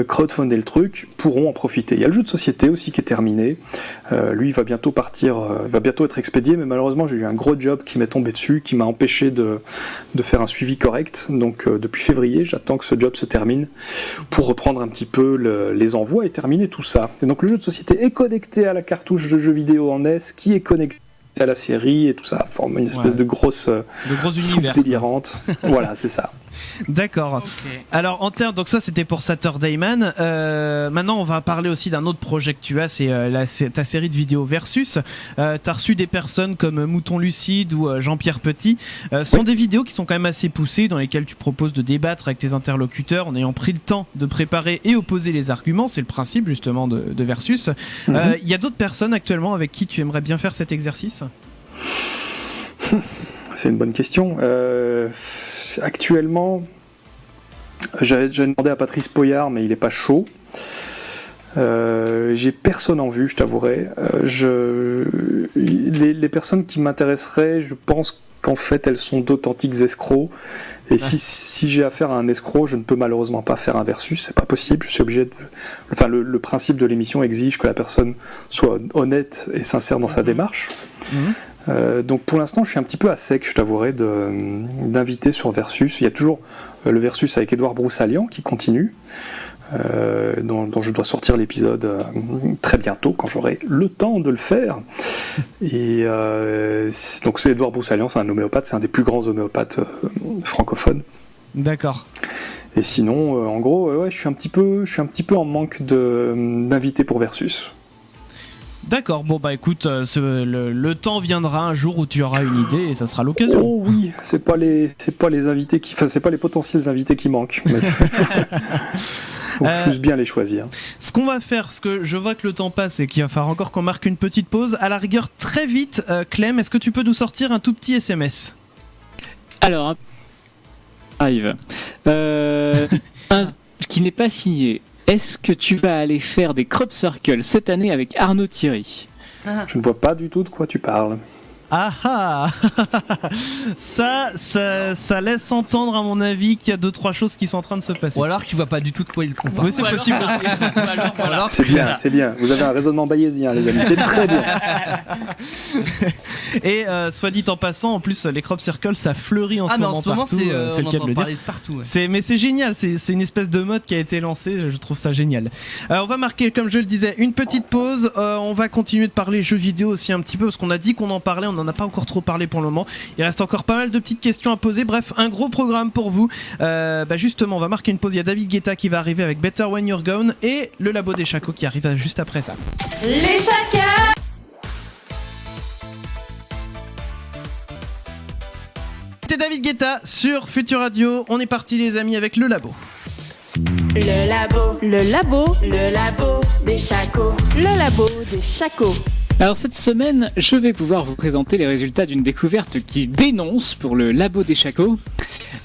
crowdfundé le truc pourront en profiter. Il y a le jeu de société aussi qui est terminé. Lui, il va bientôt partir, va bientôt être expédié, mais malheureusement, j'ai eu un gros job qui m'est tombé dessus, qui m'a empêché de faire un suivi correct. Donc, depuis février, j'attends que ce job se termine pour reprendre un petit peu les envois et terminer tout ça. Et donc, le jeu de société est connecté à la cartouche de jeu vidéo en NES, qui est connecté à la série, et tout ça forme une espèce de grosse soupe délirante. Voilà, c'est ça. D'accord. Okay. Alors en termes, donc ça c'était pour Saturday Man. Maintenant on va parler aussi d'un autre projet que tu as, c'est ta série de vidéos Versus. T'as reçu des personnes comme Mouton Lucide ou Jean-Pierre Petit. Ce sont des vidéos qui sont quand même assez poussées, dans lesquelles tu proposes de débattre avec tes interlocuteurs en ayant pris le temps de préparer et opposer les arguments. C'est le principe justement de Versus. Y a d'autres personnes actuellement avec qui tu aimerais bien faire cet exercice ? C'est une bonne question. Actuellement, j'ai demandé à Patrice Poyard, mais il n'est pas chaud. J'ai personne en vue, je t'avouerai. Les personnes qui m'intéresseraient, je pense qu'en fait, elles sont d'authentiques escrocs. Et si j'ai affaire à un escroc, je ne peux malheureusement pas faire un versus, c'est pas possible. Je suis obligé de... Enfin, le principe de l'émission exige que la personne soit honnête et sincère dans sa démarche. Donc pour l'instant je suis un petit peu à sec, je t'avouerai, d'inviter sur Versus. Il y a toujours le Versus avec Edouard Broussalian qui continue, dont je dois sortir l'épisode très bientôt quand j'aurai le temps de le faire. Et donc c'est Edouard Broussalian, c'est un homéopathe, c'est un des plus grands homéopathes francophones. D'accord. Et sinon en gros je suis un petit peu en manque d'invités pour Versus. D'accord, bon bah écoute, le temps viendra un jour où tu auras une idée et ça sera l'occasion. Oh oui, c'est pas les invités c'est pas les potentiels invités qui manquent. Mais faut juste bien les choisir. Ce qu'on va faire, parce que je vois que le temps passe et qu'il va falloir encore qu'on marque une petite pause. À la rigueur, très vite, Clem, est-ce que tu peux nous sortir un tout petit SMS ? Alors, arrive. Qui n'est pas signé. Est-ce que tu vas aller faire des crop circles cette année avec Arnaud Thierry ? Je ne vois pas du tout de quoi tu parles. Ah ah ça laisse entendre, à mon avis, qu'il y a 2-3 choses qui sont en train de se passer. Ou alors qu'il voit pas du tout de quoi il compare. Oui, c'est possible aussi. C'est bien, c'est bien. Vous avez un raisonnement bayésien, les amis. C'est très bien. Et soit dit en passant, en plus, les crop circles, ça fleurit en ce moment partout. C'est le cas de le dire. Partout, ouais. Mais c'est génial, c'est une espèce de mode qui a été lancée, je trouve ça génial. On va marquer, comme je le disais, une petite pause. On va continuer de parler jeux vidéo aussi un petit peu, parce qu'on a dit qu'on en parlait, on n'en a pas encore trop parlé pour le moment. Il reste encore pas mal de petites questions à poser. Bref, un gros programme pour vous. Justement, on va marquer une pause. Il y a David Guetta qui va arriver avec Better When You're Gone et le Labo des Chacos qui arrive juste après ça. Les chacals. C'était David Guetta sur Futur Radio. On est parti les amis avec le Labo. Le labo. Le labo. Le labo des chacos. Le labo des chacos. Alors cette semaine, je vais pouvoir vous présenter les résultats d'une découverte qui dénonce pour le Labo des Chacos.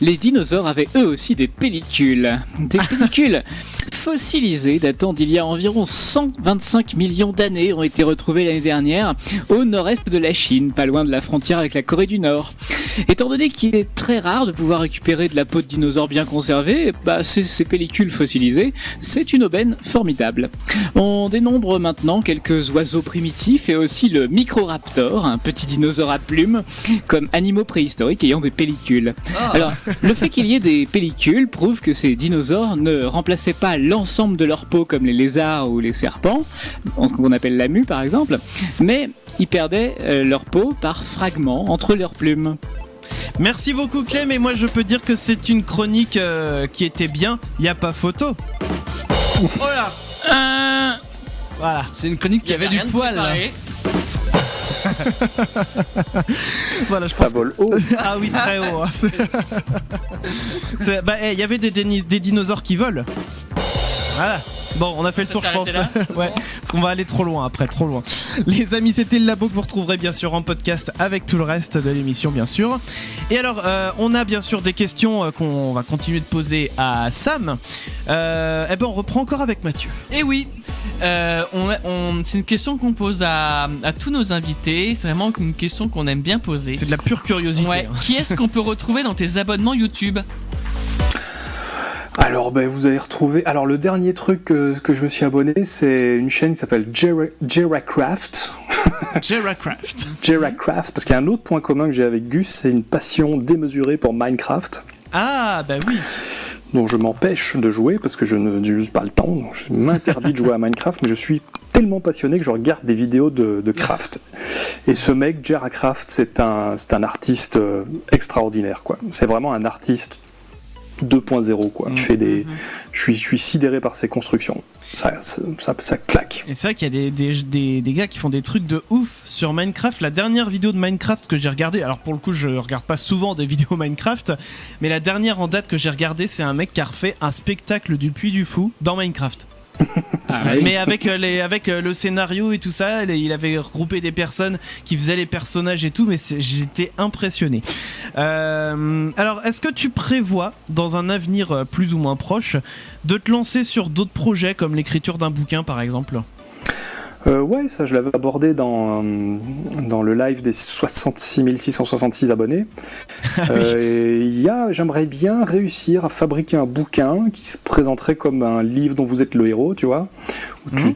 Les dinosaures avaient eux aussi des pellicules. Des pellicules fossilisées datant d'il y a environ 125 millions d'années ont été retrouvées l'année dernière au nord-est de la Chine, pas loin de la frontière avec la Corée du Nord. Étant donné qu'il est très rare de pouvoir récupérer de la peau de dinosaure bien conservée, ces pellicules fossilisées, c'est une aubaine formidable. On dénombre maintenant quelques oiseaux primitifs et aussi le Microraptor, un petit dinosaure à plumes, comme animaux préhistoriques ayant des pellicules. Alors, le fait qu'il y ait des pellicules prouve que ces dinosaures ne remplaçaient pas l'ensemble de leur peau comme les lézards ou les serpents, ce qu'on appelle la mue par exemple, mais ils perdaient leur peau par fragments entre leurs plumes. Merci beaucoup Clem, et moi je peux dire que c'est une chronique qui était bien, il n'y a pas photo. Oh là Voilà. C'est une chronique qui avait du poil. Voilà, je ça pense vole haut. Ah oui, très haut. Il y avait des dinosaures qui volent. Voilà. Bon, on a fait le tour, je pense. Là, ouais, parce qu'on va aller trop loin après, trop loin. Les amis, c'était le Labo que vous retrouverez bien sûr en podcast avec tout le reste de l'émission, bien sûr. Et alors, on a bien sûr des questions qu'on va continuer de poser à Sam. On reprend encore avec Mathieu. Et oui, c'est une question qu'on pose à tous nos invités. C'est vraiment une question qu'on aime bien poser. C'est de la pure curiosité. Ouais. Qui est-ce qu'on peut retrouver dans tes abonnements YouTube ? Alors, vous allez retrouver. Alors, le dernier truc que je me suis abonné, c'est une chaîne qui s'appelle Jeracraft. Jeracraft, parce qu'il y a un autre point commun que j'ai avec Gus, c'est une passion démesurée pour Minecraft. Ah, oui. Donc, je m'empêche de jouer parce que je n'ai juste pas le temps. Donc, je m'interdis de jouer à Minecraft, mais je suis tellement passionné que je regarde des vidéos de craft. Et ce mec, Jeracraft, c'est un artiste extraordinaire, quoi. C'est vraiment un artiste 2.0 quoi. Je suis sidéré par ses constructions. Ça claque. Et c'est vrai qu'il y a des gars qui font des trucs de ouf sur Minecraft. La dernière vidéo de Minecraft que j'ai regardée, alors pour le coup je regarde pas souvent des vidéos Minecraft, mais la dernière en date que j'ai regardée, c'est un mec qui a refait un spectacle du Puy du Fou dans Minecraft. Mais avec le scénario et tout ça, il avait regroupé des personnes qui faisaient les personnages et tout, mais j'étais impressionné. Alors, est-ce que tu prévois, dans un avenir plus ou moins proche, de te lancer sur d'autres projets comme l'écriture d'un bouquin par exemple ? Ouais, ça je l'avais abordé dans le live des 66 666 abonnés. J'aimerais bien réussir à fabriquer un bouquin qui se présenterait comme un livre dont vous êtes le héros, tu vois.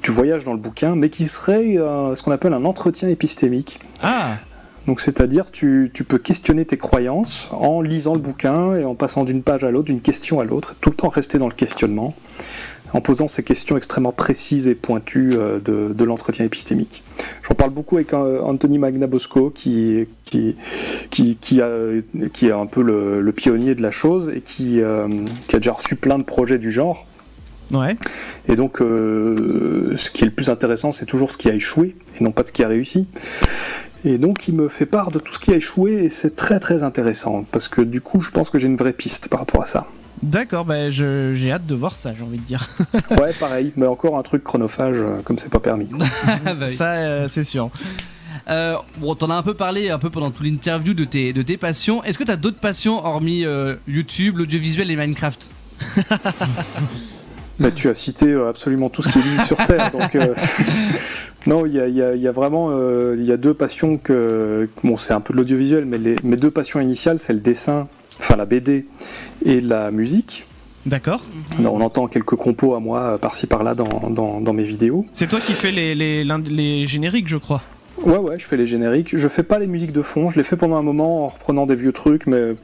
Tu voyages dans le bouquin, mais qui serait ce qu'on appelle un entretien épistémique. Ah. Donc c'est-à-dire tu peux questionner tes croyances en lisant le bouquin et en passant d'une page à l'autre, d'une question à l'autre, tout le temps rester dans le questionnement, en posant ces questions extrêmement précises et pointues de l'entretien épistémique. J'en parle beaucoup avec Anthony Magnabosco qui est un peu le pionnier de la chose et qui a déjà reçu plein de projets du genre. Ouais. Et donc ce qui est le plus intéressant, c'est toujours ce qui a échoué et non pas ce qui a réussi. Et donc il me fait part de tout ce qui a échoué et c'est très très intéressant parce que du coup je pense que j'ai une vraie piste par rapport à ça. D'accord, j'ai hâte de voir ça, j'ai envie de dire. Ouais, pareil, mais encore un truc chronophage comme c'est pas permis. Ça, c'est sûr. T'en as un peu parlé un peu pendant toute l'interview de tes passions. Est-ce que t'as d'autres passions hormis YouTube, l'audiovisuel et Minecraft ? Bah, tu as cité absolument tout ce qui existe sur Terre. Donc, non, il y a vraiment il y a deux passions bon, c'est un peu de l'audiovisuel, mais mes deux passions initiales, c'est le dessin, enfin la BD et la musique. D'accord. On entend quelques compos à moi par-ci par-là dans mes vidéos. C'est toi qui fais les génériques, je crois. Ouais, je fais les génériques. Je fais pas les musiques de fond. Je les fais pendant un moment en reprenant des vieux trucs, mais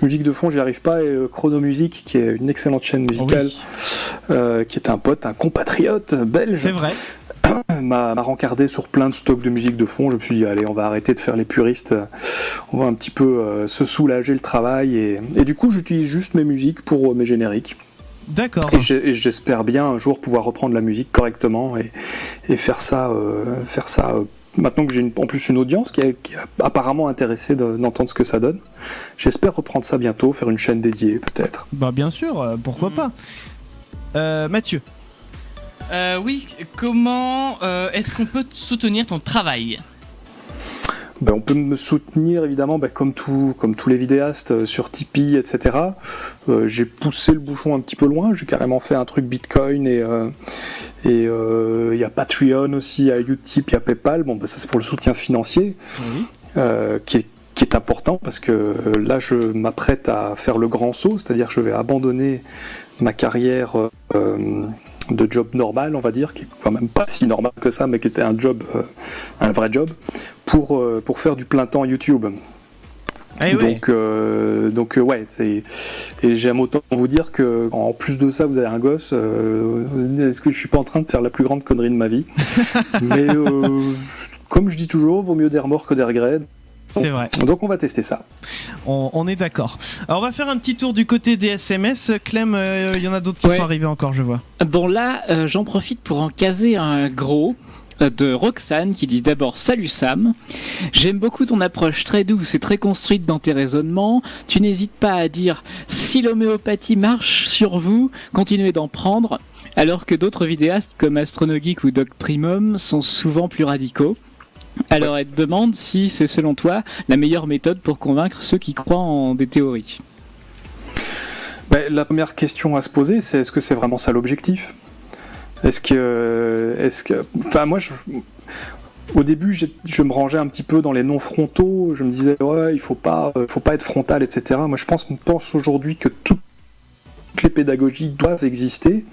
musique de fond, j'y arrive pas. Et Chrono Music, qui est une excellente chaîne musicale, qui est un pote, un compatriote belge. C'est vrai. m'a rencardé sur plein de stocks de musique de fond. Je me suis dit, allez, on va arrêter de faire les puristes. On va un petit peu se soulager le travail. Et du coup, j'utilise juste mes musiques pour mes génériques. D'accord. Et j'espère bien un jour pouvoir reprendre la musique correctement et faire ça. Maintenant que j'ai en plus une audience qui est apparemment intéressée d'entendre ce que ça donne, j'espère reprendre ça bientôt, faire une chaîne dédiée peut-être. Bah bien sûr, pourquoi pas. Mathieu. Oui, comment est-ce qu'on peut soutenir ton travail ? Ben, on peut me soutenir évidemment comme tous les vidéastes sur Tipeee, etc. J'ai poussé le bouchon un petit peu loin, j'ai carrément fait un truc Bitcoin et il y a Patreon aussi, il y a Utip, il y a PayPal. Bon, ben, ça c'est pour le soutien financier, qui est important parce que là je m'apprête à faire le grand saut, c'est-à-dire que je vais abandonner ma carrière de job normal, on va dire, qui est quand même pas si normal que ça, mais qui était un vrai job, pour faire du plein temps YouTube. Eh oui. Donc ouais, et j'aime autant vous dire que en plus de ça, vous avez un gosse. Est-ce que je suis pas en train de faire la plus grande connerie de ma vie? Mais comme je dis toujours, vaut mieux des remords que des regrets. C'est vrai. Donc on va tester ça. On est d'accord. Alors on va faire un petit tour du côté des SMS. Clem, il y en a d'autres qui sont arrivés encore, je vois. Bon là, j'en profite pour en caser un gros de Roxane qui dit d'abord « Salut Sam, j'aime beaucoup ton approche très douce et très construite dans tes raisonnements. Tu n'hésites pas à dire « Si l'homéopathie marche sur vous, continuez d'en prendre », alors que d'autres vidéastes comme AstronoGeek ou Doc Primum sont souvent plus radicaux. Alors elle te demande si c'est selon toi la meilleure méthode pour convaincre ceux qui croient en des théories. La première question à se poser, c'est est-ce que c'est vraiment ça l'objectif ? Enfin moi, au début, je me rangeais un petit peu dans les non-frontaux. Je me disais ouais, il faut pas être frontal, etc. Moi, je pense aujourd'hui que toutes les pédagogies doivent exister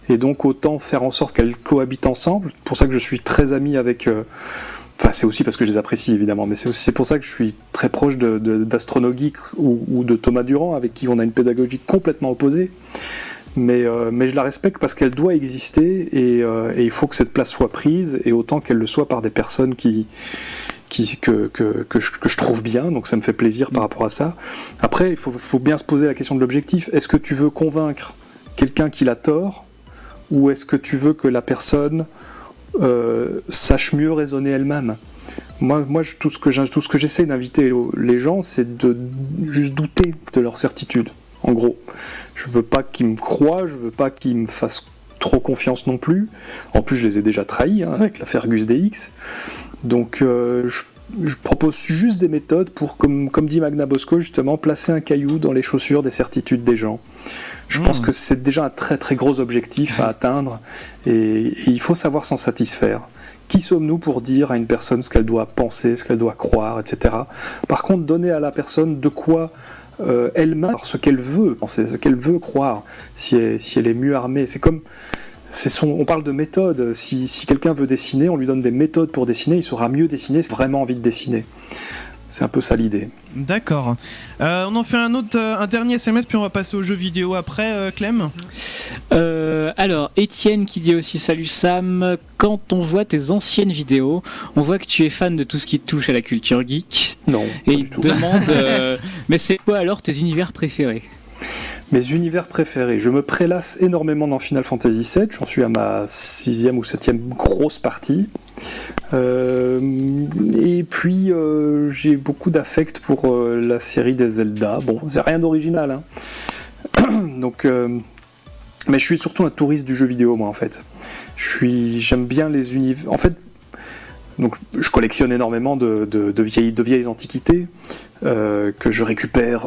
et donc autant faire en sorte qu'elles cohabitent ensemble. C'est pour ça que je suis très ami avec. Enfin, c'est aussi parce que je les apprécie évidemment, mais c'est pour ça que je suis très proche d'AstronoGeek ou de Thomas Durand, avec qui on a une pédagogie complètement opposée. Mais je la respecte parce qu'elle doit exister et il faut que cette place soit prise, et autant qu'elle le soit par des personnes que je trouve bien, donc ça me fait plaisir par rapport à ça. Après, il faut bien se poser la question de l'objectif. Est-ce que tu veux convaincre quelqu'un qu'il a tort, ou est-ce que tu veux que la personne sache mieux raisonner elle-même? Moi, tout ce que j'essaie d'inviter les gens, c'est de juste douter de leur certitude. En gros, je veux pas qu'ils me croient, je veux pas qu'ils me fassent trop confiance non plus. En plus, je les ai déjà trahis avec l'affaire Gus DX. Donc, je propose juste des méthodes pour, comme dit Magna Bosco, justement, placer un caillou dans les chaussures des certitudes des gens. Je pense que c'est déjà un très très gros objectif à atteindre, et il faut savoir s'en satisfaire. Qui sommes-nous pour dire à une personne ce qu'elle doit penser, ce qu'elle doit croire, etc. Par contre, donner à la personne de quoi elle-même, ce qu'elle veut penser, ce qu'elle veut croire, si elle est mieux armée. On parle de méthode. Si quelqu'un veut dessiner, on lui donne des méthodes pour dessiner, il saura mieux dessiner, c'est vraiment envie de dessiner. C'est un peu ça l'idée. D'accord. On en fait un dernier SMS, puis on va passer aux jeux vidéo après, Clem. Alors, Étienne qui dit aussi « Salut Sam, quand on voit tes anciennes vidéos, on voit que tu es fan de tout ce qui touche à la culture geek. » Non, et il te demande mais c'est quoi alors tes univers préférés ? Mes univers préférés, je me prélasse énormément dans Final Fantasy VII, j'en suis à ma 6e ou 7e grosse partie. Et puis j'ai beaucoup d'affect pour la série des Zelda. Bon, c'est rien d'original, Donc, mais je suis surtout un touriste du jeu vidéo, moi, en fait. J'aime bien les univers. En fait, Donc je collectionne énormément de vieilles antiquités que je récupère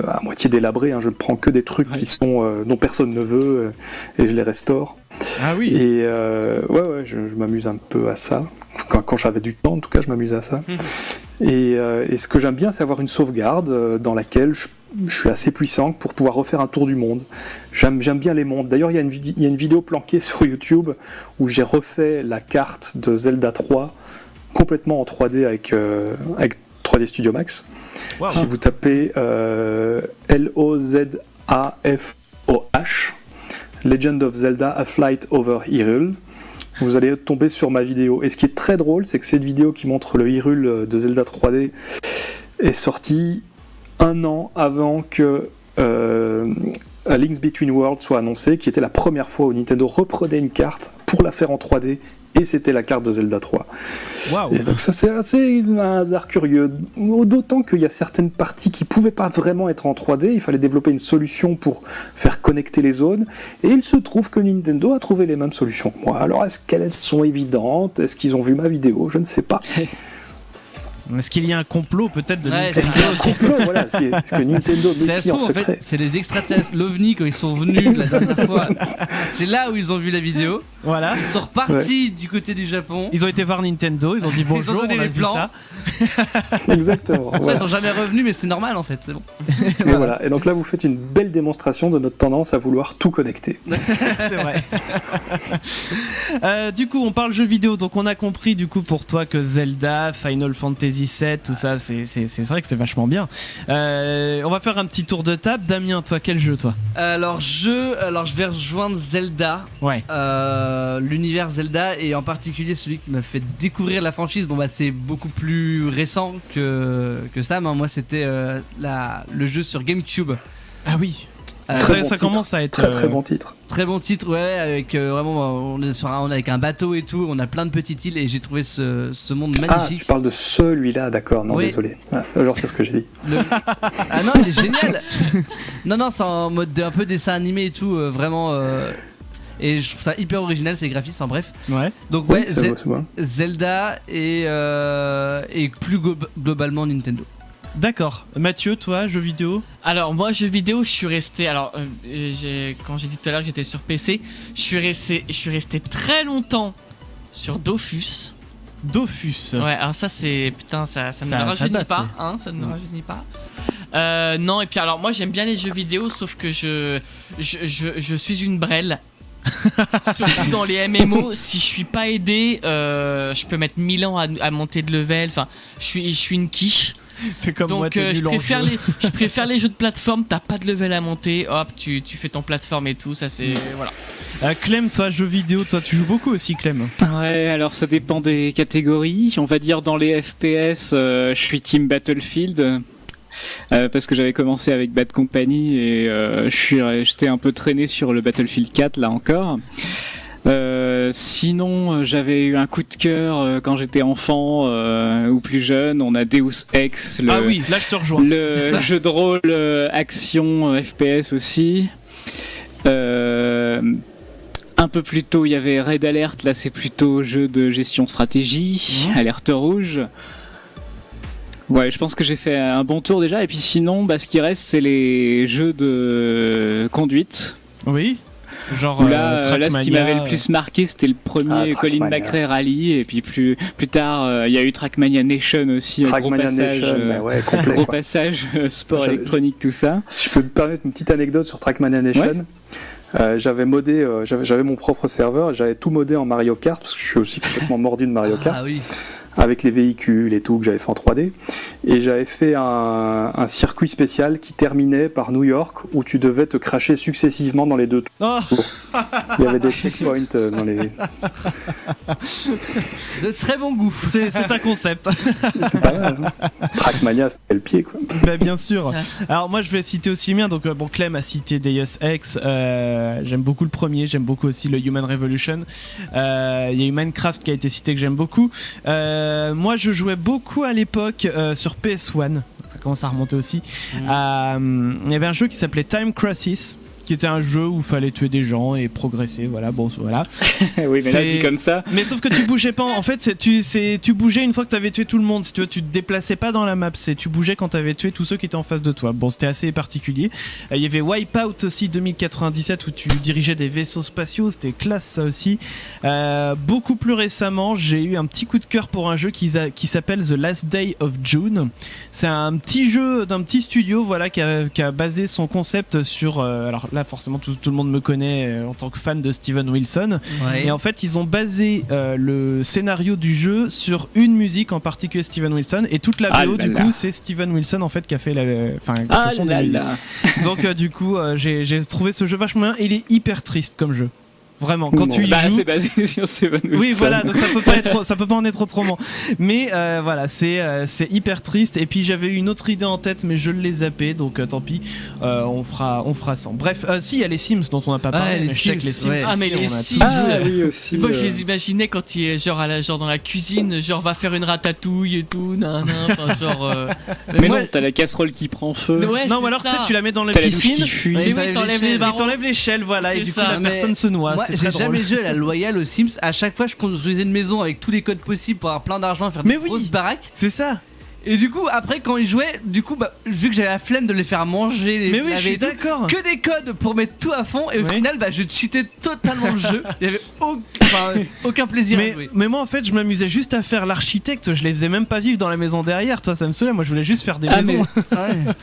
à moitié délabrées. Je ne prends que des trucs qui sont dont personne ne veut et je les restaure. Ah oui. Et je m'amuse un peu à ça. Quand j'avais du temps, en tout cas, je m'amusais à ça. Et ce que j'aime bien, c'est avoir une sauvegarde dans laquelle je suis assez puissant pour pouvoir refaire un tour du monde. J'aime bien les mondes. D'ailleurs, il y a une vidéo planquée sur YouTube où j'ai refait la carte de Zelda 3 complètement en 3D avec 3D Studio Max. Wow. Si vous tapez LOZAFOH, Legend of Zelda A Flight Over Hyrule, vous allez tomber sur ma vidéo. Et ce qui est très drôle, c'est que cette vidéo qui montre le Hyrule de Zelda 3D est sortie 1 an avant que A Link's Between Worlds soit annoncé, qui était la première fois où Nintendo reprenait une carte pour la faire en 3D, et c'était la carte de Zelda 3. Wow. Et donc ça, c'est assez un hasard curieux, d'autant qu'il y a certaines parties qui pouvaient pas vraiment être en 3D, il fallait développer une solution pour faire connecter les zones, et il se trouve que Nintendo a trouvé les mêmes solutions que moi. Alors est-ce qu'elles sont évidentes? Est-ce qu'ils ont vu ma vidéo? Je ne sais pas. Est-ce qu'il y a un complot peut-être de Nintendo? Est-ce qu'il y a un complot? Voilà, est-ce que Nintendo m'écrit en secret? En fait, c'est les extraterrestres, l'OVNI, quand ils sont venus la dernière fois. C'est là où ils ont vu la vidéo. Voilà. Ils sont repartis du côté du Japon. Ils ont été voir Nintendo, ils ont dit bonjour, ils ont donné on a les vu plans. ça. Exactement. Voilà. Ils sont jamais revenus, mais c'est normal en fait, c'est bon. Et voilà. Et donc là, vous faites une belle démonstration de notre tendance à vouloir tout connecter. C'est vrai. Du coup, on parle jeux vidéo, donc on a compris du coup pour toi que Zelda, Final Fantasy VII, tout ça, c'est vrai que c'est vachement bien. On va faire un petit tour de table. Damien, toi, quel jeu, toi? Alors je vais rejoindre Zelda. Ouais. L'univers Zelda, et en particulier celui qui m'a fait découvrir la franchise. Bon bah c'est beaucoup plus récent que Sam. Moi c'était le jeu sur GameCube. Ah oui. Ça commence à être très bon titre. Très bon titre, ouais, avec vraiment on est avec un bateau et tout, on a plein de petites îles, et j'ai trouvé ce monde magnifique. Ah, tu parles de celui-là, d'accord, non, oui. Désolé. Genre c'est ce que j'ai dit. Ah non, il est génial. Non, c'est en mode un peu dessin animé et tout, vraiment. Et je trouve ça hyper original, ces graphismes, en bref. Ouais. Donc ouais, c'est bon. Zelda et plus globalement Nintendo. D'accord. Mathieu, toi, jeux vidéo? Alors moi, jeux vidéo, je suis resté. Alors quand j'ai dit tout à l'heure que j'étais sur PC, je suis resté très longtemps sur Dofus. Ouais. Alors ça c'est putain, ça ne me rajeunit pas, hein, ça ne me rajeunit pas. Non, et puis alors moi j'aime bien les jeux vidéo, sauf que je suis une brêle. Surtout dans les MMO, si je suis pas aidé, je peux mettre 1000 ans à monter de level. Enfin, je suis une quiche. T'es comme donc moi, je préfère les jeux de plateforme. T'as pas de level à monter, hop, tu fais ton plateforme et tout. Ça c'est voilà. Clem, toi, jeux vidéo, toi tu joues beaucoup aussi, Clem? Ouais, alors ça dépend des catégories. On va dire dans les FPS, je suis Team Battlefield. Parce que j'avais commencé avec Bad Company et j'étais un peu traîné sur le Battlefield 4 là encore. Sinon, j'avais eu un coup de cœur quand j'étais enfant ou plus jeune. On a Deus Ex, ah oui, là je te rejoins. Le jeu de rôle action FPS aussi. Un peu plus tôt, il y avait Red Alert. Là, c'est plutôt jeu de gestion stratégie, alerte rouge. Ouais, je pense que j'ai fait un bon tour déjà. Et puis sinon, ce qui reste, c'est les jeux de conduite. Oui. Genre là, ce qui m'avait le plus marqué, c'était le premier Colin McRae Rally. Et puis plus tard, il y a eu Trackmania Nation aussi. Trackmania Nation, complet, gros passage sport électronique, tout ça. Je peux me permettre une petite anecdote sur Trackmania Nation. Ouais. J'avais modé, j'avais mon propre serveur. J'avais tout modé en Mario Kart parce que je suis aussi complètement mordu de Mario Kart. Ah oui. Avec les véhicules et tout que j'avais fait en 3D, et j'avais fait un circuit spécial qui terminait par New York où tu devais te cracher successivement dans les deux tours. Il y avait des checkpoints dans les... De très bon goût. C'est un concept. C'est pas mal, hein. Trackmania, c'était le pied, quoi. Bah, bien sûr. Alors moi je vais citer aussi le mien. Donc Clem a cité Deus Ex. J'aime beaucoup le premier, j'aime beaucoup aussi le Human Revolution. Il y a eu Minecraft qui a été cité que j'aime beaucoup. Moi je jouais beaucoup à l'époque sur PS1, ça commence à remonter aussi. Il y avait un jeu qui s'appelait Time Crisis, qui était un jeu où il fallait tuer des gens et progresser. Voilà, bon, voilà. Oui, mais là, dit comme ça. Mais sauf que tu bougeais pas. En fait, tu bougeais une fois que t'avais tué tout le monde. Si tu veux, tu te déplaçais pas dans la map. Tu bougeais quand t'avais tué tous ceux qui étaient en face de toi. Bon, c'était assez particulier. Il y avait Wipeout aussi 2097 où tu dirigeais des vaisseaux spatiaux. C'était classe ça aussi. Beaucoup plus récemment, j'ai eu un petit coup de cœur pour un jeu qui s'appelle The Last Day of June. C'est un petit jeu d'un petit studio, voilà, qui a basé son concept sur. Alors là, forcément, tout le monde me connaît en tant que fan de Steven Wilson. Ouais. Et en fait, ils ont basé le scénario du jeu sur une musique en particulier, Steven Wilson, et toute la BO du coup c'est Steven Wilson en fait qui a fait ce sont des musiques. Donc du coup j'ai trouvé ce jeu vachement bien et il est hyper triste comme jeu. Vraiment, quand tu y joues, c'est basé sur Steven Wilson. oui, voilà, donc ça peut pas en être autrement. Mais voilà, c'est hyper triste. Et puis j'avais eu une autre idée en tête, mais je l'ai zappé, donc tant pis. On fera sans. Bref, si il y a les Sims dont on n'a pas parlé. Les Sims, les Sims. ouais. Ah mais les Sims. Oui aussi. Moi je les imaginais quand il est genre dans la cuisine, genre va faire une ratatouille et tout, enfin genre. Mais non, t'as la casserole qui prend feu. Ouais, Non, c'est ou alors tu ça. sais, tu la mets dans la T'as la douche piscine. qui fuit. Mais t'enlèves oui, t'enlèves l'échelle. les Et barreaux. t'enlèves l'échelle, voilà, et C'est du ça. coup la Mais personne se noie. Moi, C'est j'ai très jamais drôle. joué à la loyale aux Sims. À chaque fois, je construisais une maison avec tous les codes possibles pour avoir plein d'argent, faire Mais des oui. grosses baraques. C'est ça. Et du coup, après, quand ils jouaient, vu que j'avais la flemme de les faire manger, les Mais oui, je laver suis et tout, d'accord. que des codes pour mettre tout à fond. Et au Oui. final, je cheatais totalement le jeu. Il y avait aucun plaisir à jouer. Mais moi en fait je m'amusais juste à faire l'architecte, je les faisais même pas vivre dans la maison derrière, toi ça me saoulait, moi je voulais juste faire des maisons. Ouais.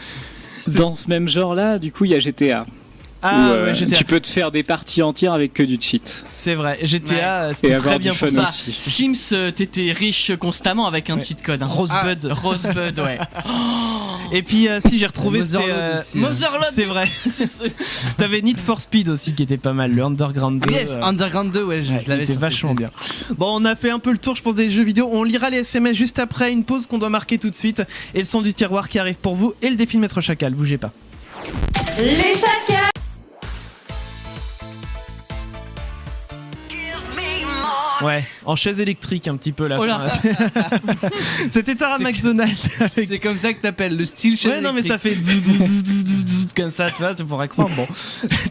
Dans ce même genre là, du coup, il y a GTA. Ah où, ouais, GTA. tu peux te faire des parties entières avec que du cheat. C'est vrai, GTA Et c'était avoir très du bien fun pour ça. aussi. Sims, t'étais riche constamment avec un Ouais. cheat code. Hein. Rosebud. Ah, Rosebud, ouais. Et puis si j'ai retrouvé Motherlode c'était aussi, Motherlode. c'est vrai. C'est ça. T'avais Need for Speed aussi qui était pas mal, le Underground 2. Yes, Underground 2, ouais, je Ouais, il l'avais était sur vachement PC. bien. Bon, on a fait un peu le tour, je pense, des jeux vidéo. On lira les SMS juste après une pause qu'on doit marquer tout de suite. Et le son du tiroir qui arrive pour vous et le défi de Maître Chacal. Bougez pas. Les chacals. Ouais, en chaise électrique un petit peu là. Oh là. C'était Sarah C'est- McDonald avec. C'est comme ça que t'appelles le style chez Ouais, non, mais ça fait dou, comme ça, tu vois, tu pourrais croire. Bon,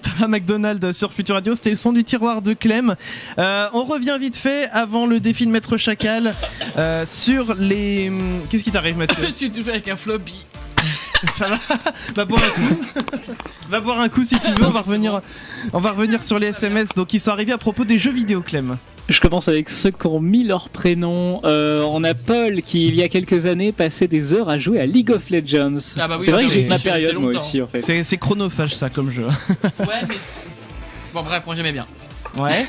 Tara McDonald sur Future Radio, c'était le son du tiroir de Clem. On revient vite fait avant le défi de Maître Chacal sur les. Qu'est-ce qui t'arrive, Mathieu? Je suis tout fait avec un floppy. Ça va? Va boire un coup. Va boire un coup si tu veux. On va revenir sur les SMS. Donc, ils sont arrivés à propos des jeux vidéo, Clem. Je commence avec ceux qui ont mis leur prénom. On a Paul qui, il y a quelques années, passait des heures à jouer à League of Legends. Ah bah oui, c'est vrai ça, que j'ai c'est- ma c'est période moi longtemps. aussi en fait. C'est chronophage, ça, comme jeu. Ouais, mais c'est. Bon, bref, moi j'aimais bien. Ouais.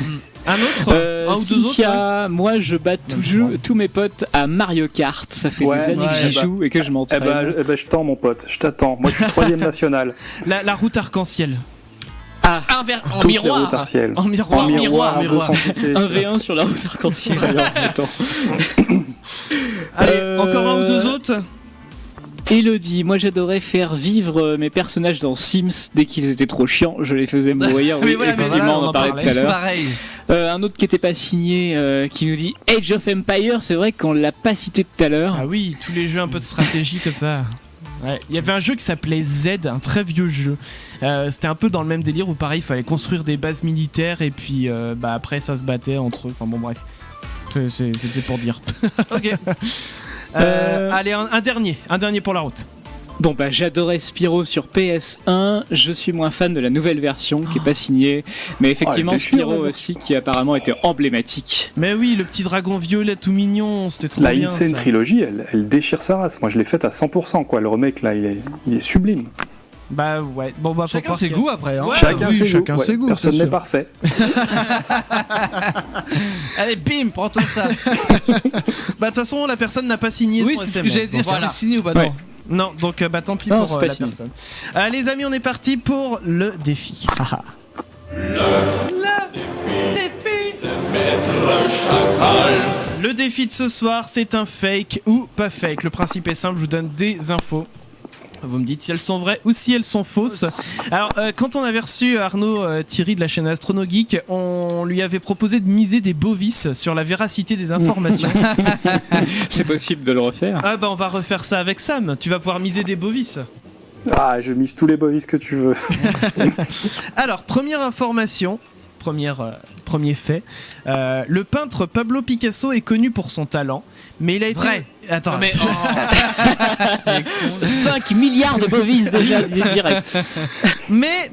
Un autre? Un ou deux autres? Cynthia, moi je bats tous mes potes à Mario Kart. Ça fait Ouais, des années que ouais, j'y bah. joue et que je m'entraîne. Je t'en, mon pote, je t'attends. Moi, je suis 3ème national. La route arc-en-ciel. En Toutes les miroir. routes artielles. En miroir. En miroir, en miroir. 200 Un V1 sur la route arc-en-ciel. Alors, attends. Allez, encore un ou deux autres? Elodie, moi j'adorais faire vivre mes personnages dans Sims dès qu'ils étaient trop chiants, je les faisais mourir. Mais Oui, voilà, mais effectivement, voilà, on en parlait on en tout à Tous l'heure. pareil. Un autre qui n'était pas signé, qui nous dit Age of Empire, c'est vrai qu'on l'a pas cité tout à l'heure. Ah oui, tous les jeux un peu de stratégie comme ça. Ouais. Il y avait un jeu qui s'appelait Z, un très vieux jeu. C'était un peu dans le même délire où pareil, il fallait construire des bases militaires et puis après ça se battait entre eux. Enfin bon bref, c'était pour dire. Ok. Allez, un dernier pour la route. Bon bah j'adorais Spyro sur PS1, je suis moins fan de la nouvelle version qui est pas signée, mais effectivement elle était chiante, Spyro la aussi qui apparemment était emblématique. Mais oui, le petit dragon violet tout mignon, c'était trop La bien. Insane ça. Trilogy, elle déchire sa race. Moi, je l'ai faite à 100%, quoi. Le remake, là, il est sublime. Bah ouais, bon bah faut Chacun croire ses que- goûts après. Hein. Ouais, Chacun oui, ses chacun goûts. ses goûts, Personne c'est n'est sûr. parfait. Allez, bim, prends-toi ça. Bah de toute façon, la personne n'a pas signé Oui, son c'est ce que SMS, j'allais dire. donc C'était voilà. signé ou pas Ouais. non? Non, donc bah tant pis Non, pour c'est pas la signé. personne. Les amis, on est parti pour le défi. Haha. Le défi de ce soir, c'est un fake ou pas fake. Le principe est simple, je vous donne des infos. Vous me dites si elles sont vraies ou si elles sont fausses. Alors, quand on avait reçu Arnaud Thierry de la chaîne Astrono Geek, on lui avait proposé de miser des bovis sur la véracité des informations. C'est possible de le refaire. Ah bah on va refaire ça avec Sam. Tu vas pouvoir miser des bovis. Ah, je mise tous les bovis que tu veux. Alors, première information, premier fait. Le peintre Pablo Picasso est connu pour son talent, mais il a été... Vrai. Attends, Non, mais 5 milliards de bovis déjà direct. mais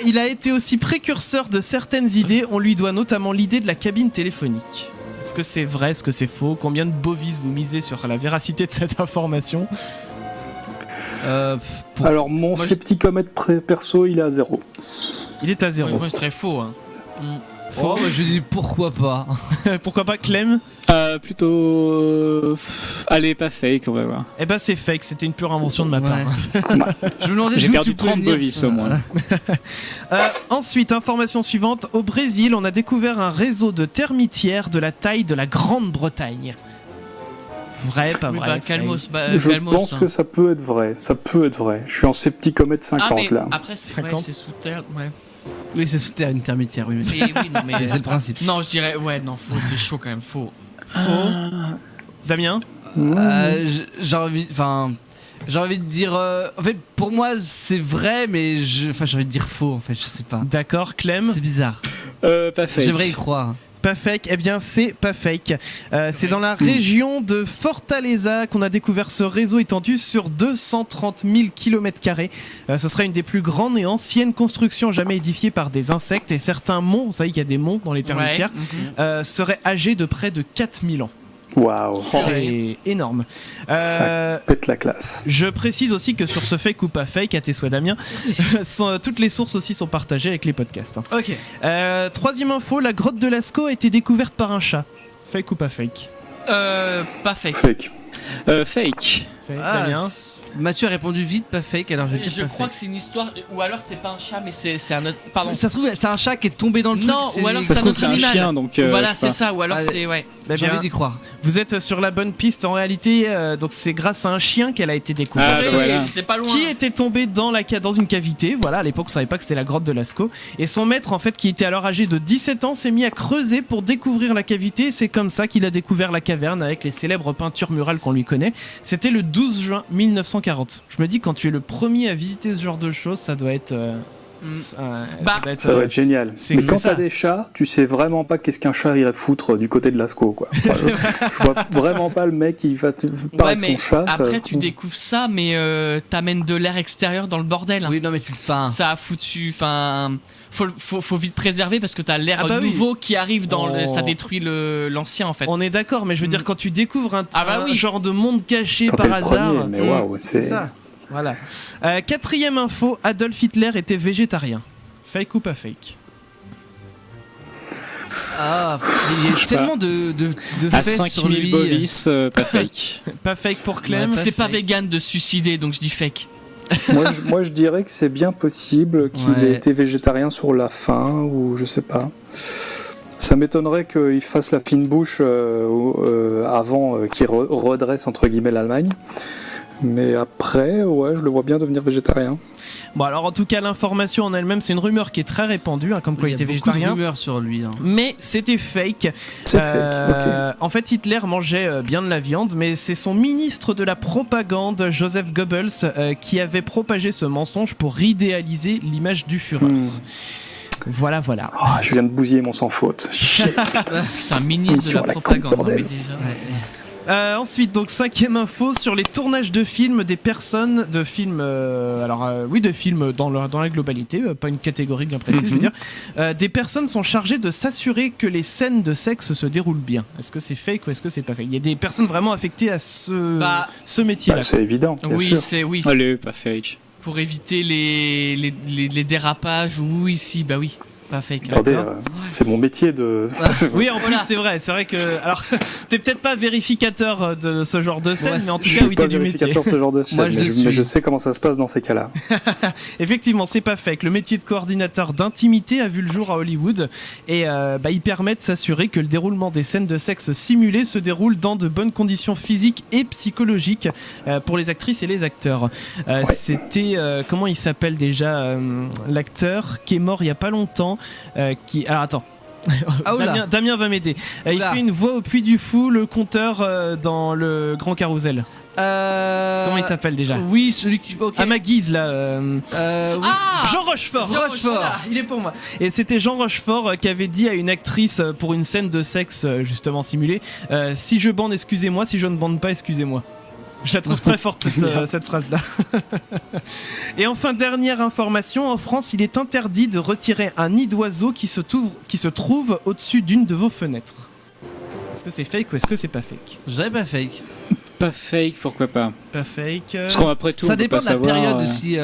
il a été aussi précurseur de certaines idées. On lui doit notamment l'idée de la cabine téléphonique. Est-ce que c'est vrai, est-ce que c'est faux? Combien de bovis vous misez sur la véracité de cette information? Alors, mon scepticomètre perso, il est à 0. Il est à 0. moi, je dirais faux. Hein. Oh, bah, je dis pourquoi pas. Pourquoi pas, Clem? Plutôt. Allez, pas fake, on va voir. Eh ben c'est fake, c'était une pure invention de ma part. Je me demandais J'ai d'où perdu tu pouvais 30 venir, bovis ça. au moins. Ensuite, information suivante. Au Brésil, on a découvert un réseau de termitières de la taille de la Grande-Bretagne. Vrai, pas Oui, vrai? bah, calmos, Je calmos, pense hein. que ça peut être vrai. Ça peut être vrai. Je suis en scepticomètre 50 Ah, mais là. après, c'est 50. c'est sous terre. Ouais. Oui, c'est sous terre, une termitière, oui. Mais oui, non, mais. C'est le principe. Non, je dirais. Ouais, non, faux, c'est chaud quand même, faux. Damien? J'ai envie de dire. En fait, pour moi, c'est vrai, mais j'ai envie de dire faux. En fait, je sais pas. D'accord, Clem? C'est bizarre. Pas fake. J'aimerais y croire. Pas fake, eh bien c'est pas fake. C'est dans la région de Fortaleza qu'on a découvert ce réseau étendu sur 230 000 km². Ce sera une des plus grandes et anciennes constructions jamais édifiées par des insectes, et certains monts, vous savez qu'il y a des monts dans les termitières, seraient âgés de près de 4000 ans. Waouh. C'est énorme. Ça pète la classe. Je précise aussi que sur ce fake ou pas fake, à tes souhaits Damien, toutes les sources aussi sont partagées avec les podcasts. Ok. Troisième info, la grotte de Lascaux a été découverte par un chat. Fake ou pas fake? Pas fake. Fake. Fake. Damien? Mathieu a répondu vite, pas fake, alors je vais dire Je pas crois fake. que c'est une histoire, ou alors c'est pas un chat, mais c'est un autre. Pardon. Ça se trouve, c'est un chat qui est tombé dans le truc. Non, c'est- ou alors Parce c'est un que autre c'est un animal. chien, donc. Voilà, je sais c'est pas. ça, ou alors Ah, c'est. Ouais. J'ai envie d'y croire. Vous êtes sur la bonne piste. En réalité, donc c'est grâce à un chien qu'elle a été découverte. Ah, Oui, voilà. j'étais pas loin. Qui était tombé dans une cavité. Voilà, à l'époque on savait pas que c'était la grotte de Lascaux, et son maître, en fait, qui était alors âgé de 17 ans, s'est mis à creuser pour découvrir la cavité. C'est comme ça qu'il a découvert la caverne avec les célèbres peintures murales qu'on lui connaît. C'était le 12 juin 1940. Je me dis, quand tu es le premier à visiter ce genre de choses, ça doit être Ça doit être génial. c'est Mais que quand ça. t'as des chats, tu sais vraiment pas qu'est-ce qu'un chat irait foutre du côté de Lascaux, quoi. Enfin, je vois vraiment pas le mec qui va te parler de son chat. après tu découvres ça, mais t'amènes de l'air extérieur dans le bordel. Oui, non, mais tu le fais. Ça a foutu. Enfin, faut vite préserver parce que t'as l'air Ah bah oui. nouveau qui arrive dans Oh. ça détruit l'ancien en fait. On est d'accord, mais je veux dire, quand tu découvres un oui. genre de monde caché Quand par t'es le hasard, premier, mais waouh, c'est ça. Voilà. Quatrième info, Adolf Hitler était végétarien. Fake ou pas fake? Ah, il y a tellement de À faits sur 5000 lui. bovis, pas fake. Pas fake pour Clem. Ouais, C'est pas fake. vegan de se suicider, donc je dis fake. Moi, je dirais que c'est bien possible qu'il Ouais. ait été végétarien sur la fin, ou je sais pas. Ça m'étonnerait qu'il fasse la fine bouche avant qu'il redresse entre guillemets l'Allemagne. Mais après, ouais, je le vois bien devenir végétarien. Bon, alors en tout cas, l'information en elle-même, c'est une rumeur qui est très répandue, hein, comme quoi il Il y était a beaucoup de végétarien. rumeurs sur lui. Hein. Mais c'était fake. C'est fake, En fait, Hitler mangeait bien de la viande, mais c'est son ministre de la propagande, Joseph Goebbels, qui avait propagé ce mensonge pour idéaliser l'image du Führer. Voilà. Ah, je viens de bousiller mon sans faute. Putain, ministre de Mission la à la con, propagande. hein, bordel. mais déjà. Ensuite, donc cinquième info sur les tournages de films, des personnes de films, de films dans la globalité, pas une catégorie bien précise, je veux dire. Des personnes sont chargées de s'assurer que les scènes de sexe se déroulent bien. Est-ce que c'est fake ou est-ce que c'est pas fake? Il y a des personnes vraiment affectées à ce métier-là. Bah, c'est évident, bien Oui, sûr. c'est oui. Allez, pas fake. Pour éviter les dérapages. Oui, si, bah oui. Pas fake. Attendez, D'accord. c'est mon métier de. Oui, en Voilà. plus, c'est vrai que. Alors, t'es peut-être pas vérificateur de ce genre de scène, Ouais, mais en tout Je cas, suis oui, pas t'es du métier. vérificateur de ce genre de scène, Moi, je mais, le mais suis. je sais comment ça se passe dans ces cas-là. Effectivement, c'est pas fake. Le métier de coordinateur d'intimité a vu le jour à Hollywood, et il permet de s'assurer que le déroulement des scènes de sexe simulées se déroule dans de bonnes conditions physiques et psychologiques pour les actrices et les acteurs. C'était comment il s'appelle déjà, l'acteur qui est mort il y a pas longtemps, alors attends. Ah, oula. Damien va m'aider. Il Oula. fait une voix au Puy du Fou, le conteur dans le Grand Carrousel. Comment il s'appelle déjà? Oui, celui qui. Okay. À ma guise là. Oui. Jean Rochefort. Voilà, il est pour moi. Et c'était Jean Rochefort qui avait dit à une actrice pour une scène de sexe justement simulée, si je bande, excusez-moi, si je ne bande pas, excusez-moi. Je la trouve très forte cette phrase-là. Et enfin, dernière information, en France, il est interdit de retirer un nid d'oiseau qui se trouve au-dessus d'une de vos fenêtres. Est-ce que c'est fake ou est-ce que c'est pas fake? Je dirais pas fake. Pas fake, pourquoi pas? Pas fake. Parce qu'après tout, ça dépend de la savoir, période aussi.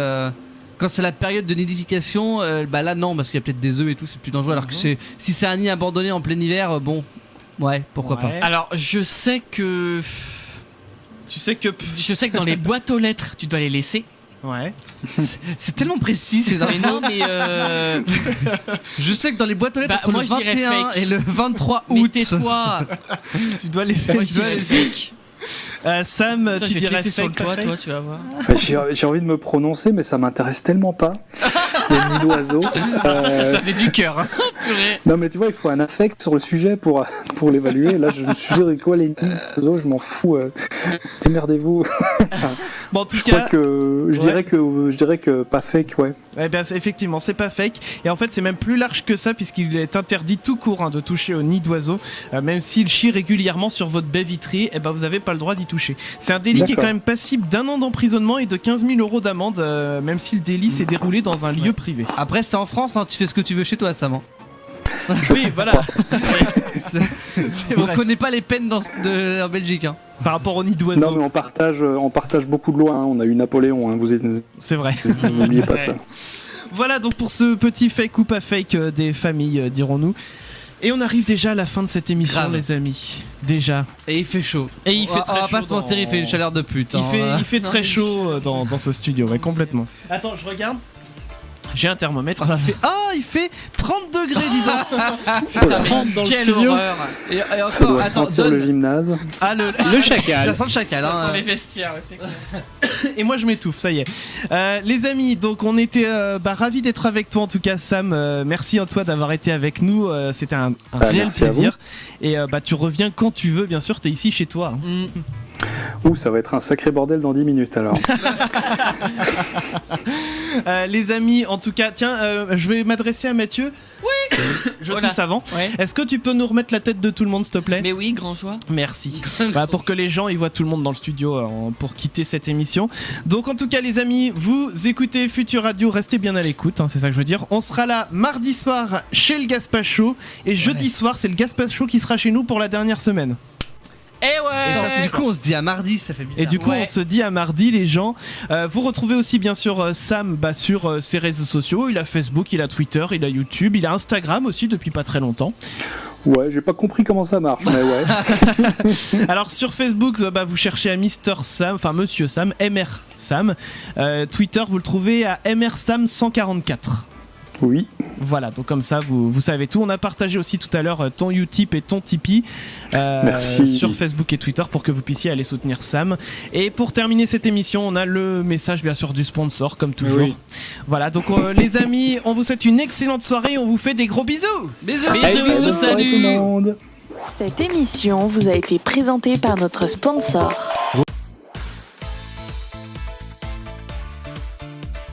Quand c'est la période de nidification, bah là non, parce qu'il y a peut-être des œufs et tout, c'est plus dangereux. Alors que si c'est un nid abandonné en plein hiver, bon, ouais, pourquoi pas. Alors, je sais que dans les boîtes aux lettres, tu dois les laisser. Ouais. C'est tellement précis ces Mais non, mais je sais que dans les boîtes aux lettres, entre moi, le je dirais 21 fake. et le 23 mais août. tais-toi. Tu dois les Moi, je dirais fake. Sam, Attends, tu je vais te dirais laisser sur le fake, pas toit, fake? toi, tu vas voir. J'ai envie de me prononcer, mais ça m'intéresse tellement pas. Les nids d'oiseaux. Alors ça venait du cœur. Hein. Purée. Non, mais tu vois, il faut un affect sur le sujet pour l'évaluer. Là, je me suis dit, quoi, les nids d'oiseaux, je m'en fous. Démerdez-vous. Bon, en tout je cas, dirais que pas fake, ouais. Eh bien, effectivement, c'est pas fake. Et en fait, c'est même plus large que ça, puisqu'il est interdit tout court de toucher au nid d'oiseau. Même s'il chie régulièrement sur votre baie vitrée, eh ben, vous n'avez pas le droit d'y toucher. C'est un délit qui est quand même passible d'1 an d'emprisonnement et de 15 000 € d'amende, même si le délit s'est déroulé dans un lieu privé. Après, c'est en France, hein, tu fais ce que tu veux chez toi, Sam. Oui, voilà. On connaît pas les peines en Belgique. Hein. Par rapport au nid d'oiseau. Non, mais on partage beaucoup de lois. Hein. On a eu Napoléon. Hein. C'est vrai. N'oubliez pas ça. Voilà donc pour ce petit fake ou pas fake des familles, dirons-nous. Et on arrive déjà à la fin de cette émission, les amis. Déjà. Et il fait chaud. Et il fait très chaud. On va pas se mentir, il fait une chaleur de pute. Il fait très chaud dans ce studio, ouais, complètement. Attends, je regarde. J'ai un thermomètre. Il fait 30 degrés, dis donc. 30 dans le Quelle studio. horreur. Et encore, Ça doit sentir le gymnase. Ah, le chacal. Ça sent le chacal. Ça Hein. sent les vestiaires, ouais, c'est clair. Et moi je m'étouffe, ça y est. Les amis, donc on était ravis d'être avec toi en tout cas, Sam. Merci à toi d'avoir été avec nous. C'était un réel plaisir. Et tu reviens quand tu veux, bien sûr. T'es ici chez toi. Hein. Ouh, ça va être un sacré bordel dans 10 minutes alors. Les amis, en tout cas, tiens, je vais m'adresser à Mathieu. Oui. Je tousse avant. Ouais. Est-ce que tu peux nous remettre la tête de tout le monde, s'il te plaît? Mais oui, grand joie. Merci. Pour que les gens ils voient tout le monde dans le studio pour quitter cette émission. Donc en tout cas les amis, vous écoutez Futur Radio, restez bien à l'écoute, hein, c'est ça que je veux dire. On sera là mardi soir chez le Gaspacho et jeudi soir c'est le Gaspacho qui sera chez nous pour la dernière semaine. Et ouais. Et ça, du coup, on se dit à mardi, ça fait bizarre. Et du coup, on se dit à mardi, les gens. Vous retrouvez aussi, bien sûr, Sam sur ses réseaux sociaux. Il a Facebook, il a Twitter, il a YouTube, il a Instagram aussi depuis pas très longtemps. Ouais, j'ai pas compris comment ça marche, mais ouais. Alors, sur Facebook, vous cherchez à Mister Sam, enfin Monsieur Sam, MR Sam. Twitter, vous le trouvez à MR Sam 144. Oui. Voilà, donc comme ça, vous savez tout. On a partagé aussi tout à l'heure ton Utip et ton Tipeee sur Facebook et Twitter pour que vous puissiez aller soutenir Sam. Et pour terminer cette émission, on a le message bien sûr du sponsor, comme toujours. Oui. Voilà, donc les amis, on vous souhaite une excellente soirée. On vous fait des gros bisous. Bisous, salut. Tout le monde. Cette émission vous a été présentée par notre sponsor.